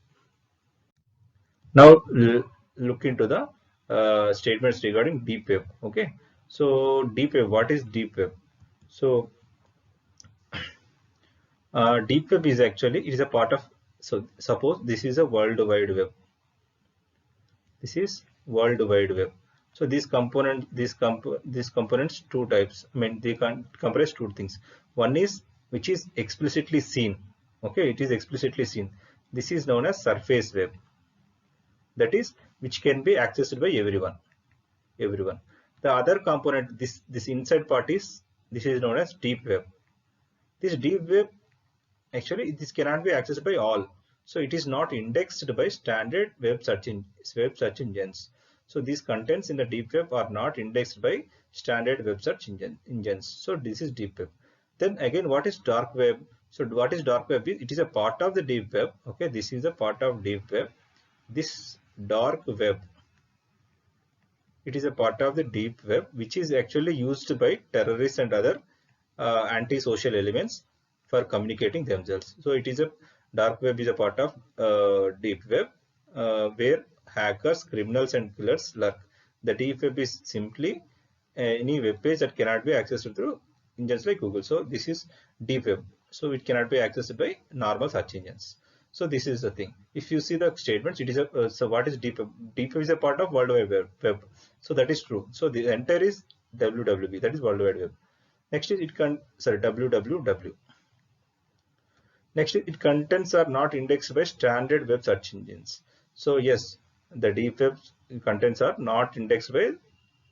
Now look into the statements regarding deep web. Okay, so deep web, what is deep web? So deep web is actually, it is a part of, so suppose this is a world wide web. This is world wide web. So these components two types. I mean, they can comprise two things. One is which is explicitly seen. Okay, it is explicitly seen. This is known as surface web. That is which can be accessed by everyone. The other component, this inside part is, this is known as deep web. This deep web, actually this cannot be accessed by all. So it is not indexed by standard web search engines. So these contents in the deep web are not indexed by standard web search engines. So this is deep web. Then again, what is dark web? So what is dark web? It is a part of the deep web. Okay, this is a part of deep web. This dark web, it is a part of the deep web which is actually used by terrorists and other anti-social elements for communicating themselves. So it is a dark web is a part of deep web where hackers, criminals and killers lurk. The deep web is simply any web page that cannot be accessed through engines like Google. So this is deep web. So it cannot be accessed by normal search engines. So this is the thing. If you see the statements, it is a so what is deep web? Deep web is a part of World Wide Web. So that is true. So the entire is WWW, that is World Wide Web. Next is WWW. Next, its contents are not indexed by standard web search engines. So yes, the deep web contents are not indexed by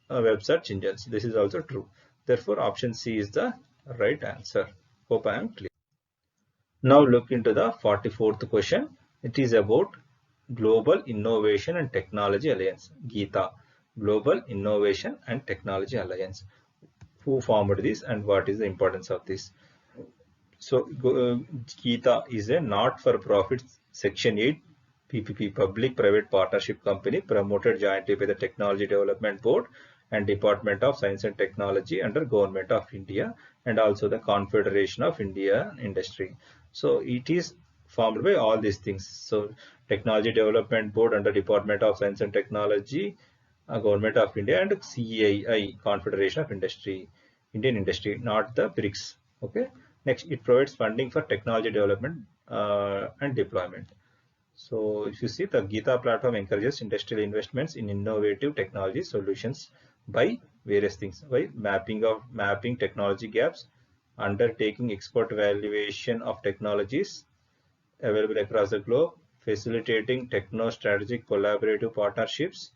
web search engines. This is also true. Therefore, option C is the right answer. Hope I am clear. Now look into the 44th question. It is about Global Innovation and Technology Alliance, GITA, Global Innovation and Technology Alliance. Who formed this and what is the importance of this? So GITA is a not-for-profit Section 8 PPP, public-private partnership company, promoted jointly by the Technology Development Board and Department of Science and Technology under Government of India and also the Confederation of India Industry. So it is formed by all these things. So Technology Development Board under Department of Science and Technology, Government of India, and CAI, Confederation of Industry, Indian Industry, not the BRICS. Okay. Next, it provides funding for technology development and deployment. So if you see, the GITA platform encourages industrial investments in innovative technology solutions by various things, by mapping technology gaps, undertaking expert evaluation of technologies available across the globe, facilitating techno-strategic collaborative partnerships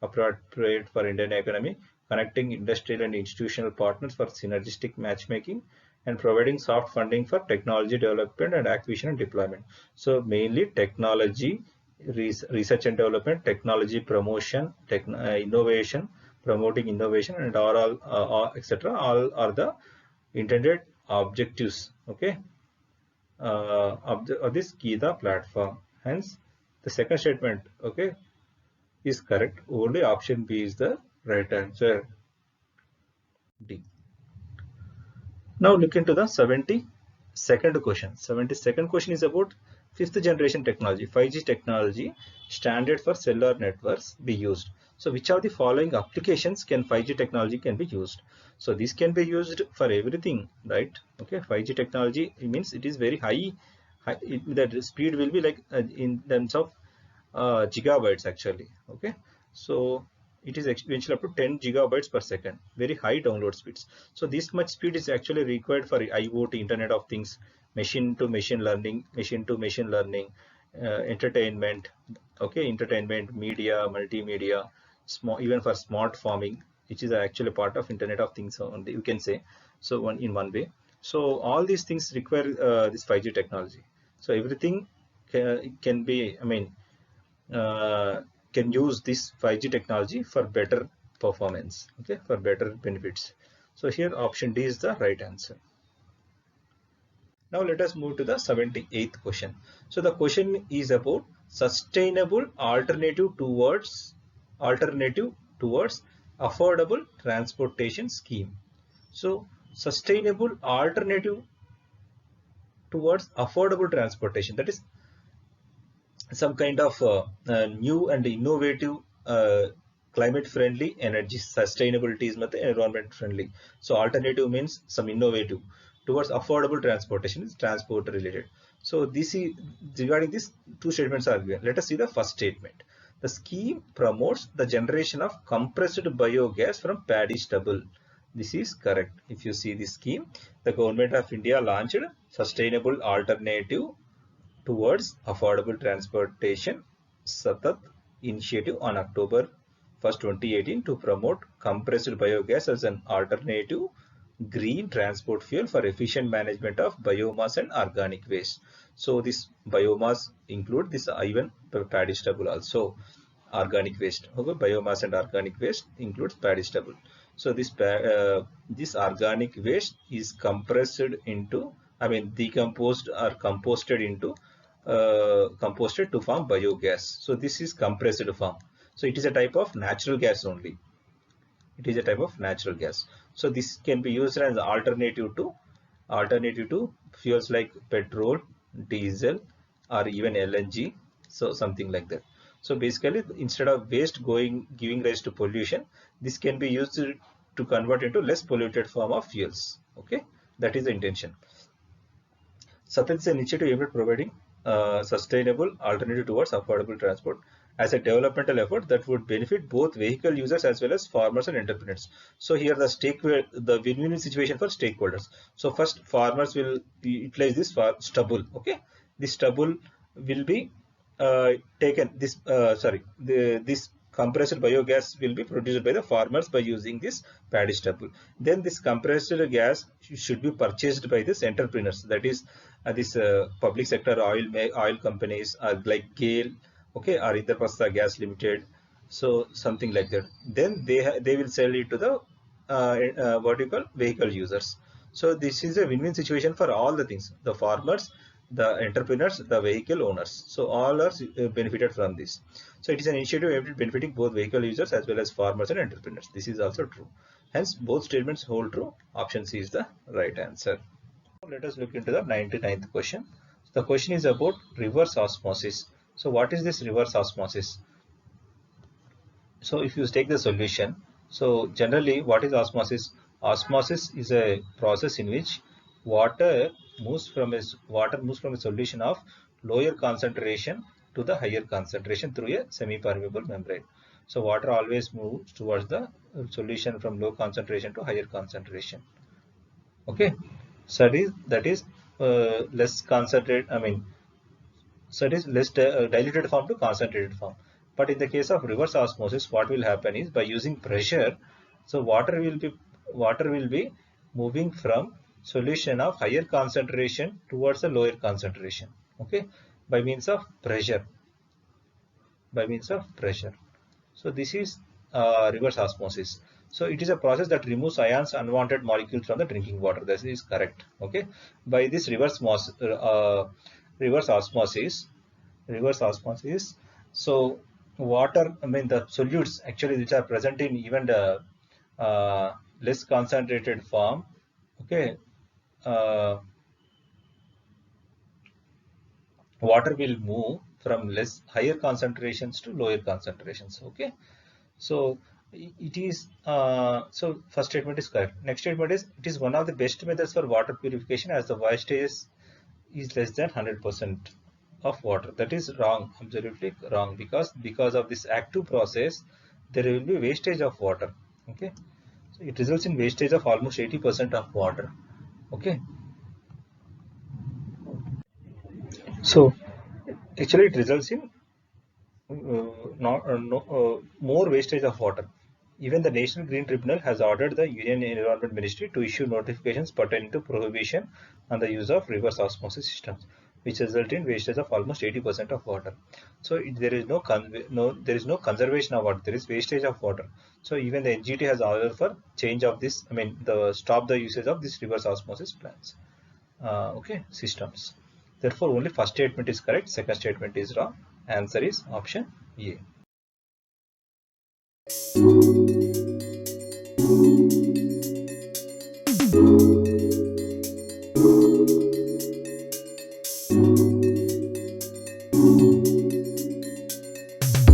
appropriate for Indian economy, connecting industrial and institutional partners for synergistic matchmaking, and providing soft funding for technology development and acquisition and deployment. So mainly technology, research and development, technology promotion, innovation, promoting innovation, and etc. All are the intended objectives. Okay, of this GITA platform. Hence, the second statement, okay, is correct. Only option B is the right answer. D. Now look into the 72nd question. 72nd question is about 5th generation technology, 5G technology, standard for cellular networks be used. So which of the following applications can 5G technology can be used? So this can be used for everything, right? Okay, 5G technology means it is very high, the speed will be like in terms of gigabytes actually. Okay, so it is exponential up to 10 gigabytes per second, very high download speeds. So this much speed is actually required for IoT, Internet of Things, machine to machine learning, entertainment, okay, entertainment, media, multimedia, even for smart farming, which is actually part of Internet of Things only, you can say. So in one way, so all these things require this 5G technology. So everything can be, I mean, can use this 5G technology for better performance, okay, for better benefits. So here option D is the right answer. Now let us move to the 78th question. So the question is about sustainable alternative towards affordable transportation scheme. So sustainable alternative towards affordable transportation, that is some kind of new and innovative climate friendly energy. Sustainability is environment friendly. So alternative means some innovative towards affordable transportation, is transport related. So this is regarding these two statements are given. Let us see the first statement. The scheme promotes the generation of compressed biogas from paddy stubble. This is correct. If you see the scheme, the government of India launched sustainable alternative towards affordable transportation Satat initiative on October 1st, 2018 to promote compressed biogas as an alternative green transport fuel for efficient management of biomass and organic waste. So this biomass include this even paddy stubble also, organic waste. Okay, biomass and organic waste includes paddy stubble. So this organic waste is compressed into, I mean, decomposed or composted into composted to form biogas. So this is compressed form. So it is a type of natural gas only. It is a type of natural gas. So this can be used as alternative to fuels like petrol, diesel, or even LNG. So something like that. So basically, instead of waste giving rise to pollution, this can be used to convert into less polluted form of fuels. Okay, that is the intention. Satat is an initiative aimed at providing sustainable alternative towards affordable transport as a developmental effort that would benefit both vehicle users as well as farmers and entrepreneurs. So here the win-win situation for stakeholders. So first, farmers will utilize this for stubble. Okay, this stubble will be taken. This compressed biogas will be produced by the farmers by using this paddy stubble. Then this compressed gas should be purchased by these entrepreneurs. That is, this public sector oil companies like GAIL, okay, or Indraprastha Gas Limited, so something like that. Then they will sell it to the what you call vehicle users. So this is a win-win situation for all the things: the farmers, the entrepreneurs, the vehicle owners. So all are benefited from this. So it is an initiative aimed at benefiting both vehicle users as well as farmers and entrepreneurs. This is also true. Hence, both statements hold true. Option C is the right answer. Let us look into the 99th question. The question is about reverse osmosis. So what is this reverse osmosis? So if you take the solution, so generally what is osmosis? Osmosis is a process in which water moves from a solution of lower concentration to the higher concentration through a semi-permeable membrane. So water always moves towards the solution from low concentration to higher concentration. Okay, so that is less concentrated. So it is less diluted form to concentrated form. But in the case of reverse osmosis, what will happen is by using pressure, so water will be moving from solution of higher concentration towards a lower concentration. Okay, by means of pressure. By means of pressure. So this is reverse osmosis. So it is a process that removes ions, unwanted molecules from the drinking water. This is correct. Okay. By this reverse osmosis. So water, the solutes actually which are present in even the less concentrated form. Okay. Water will move from higher concentrations to lower concentrations. Okay. So it is so first statement is correct. Next statement is it is one of the best methods for water purification as the wastage is less than 100% of water. That is wrong, absolutely wrong, because of this active process there will be wastage of water. Okay, so it results in wastage of almost 80% of water. Okay, so actually it results in more wastage of water. Even the National Green Tribunal has ordered the Union Environment Ministry to issue notifications pertaining to prohibition on the use of reverse osmosis systems, which result in wastage of almost 80% of water. So there is no conservation of water. There is wastage of water. So even the NGT has ordered for change of this. Stop the usage of this reverse osmosis plants. Okay, systems. Therefore, only first statement is correct. Second statement is wrong. Answer is option A.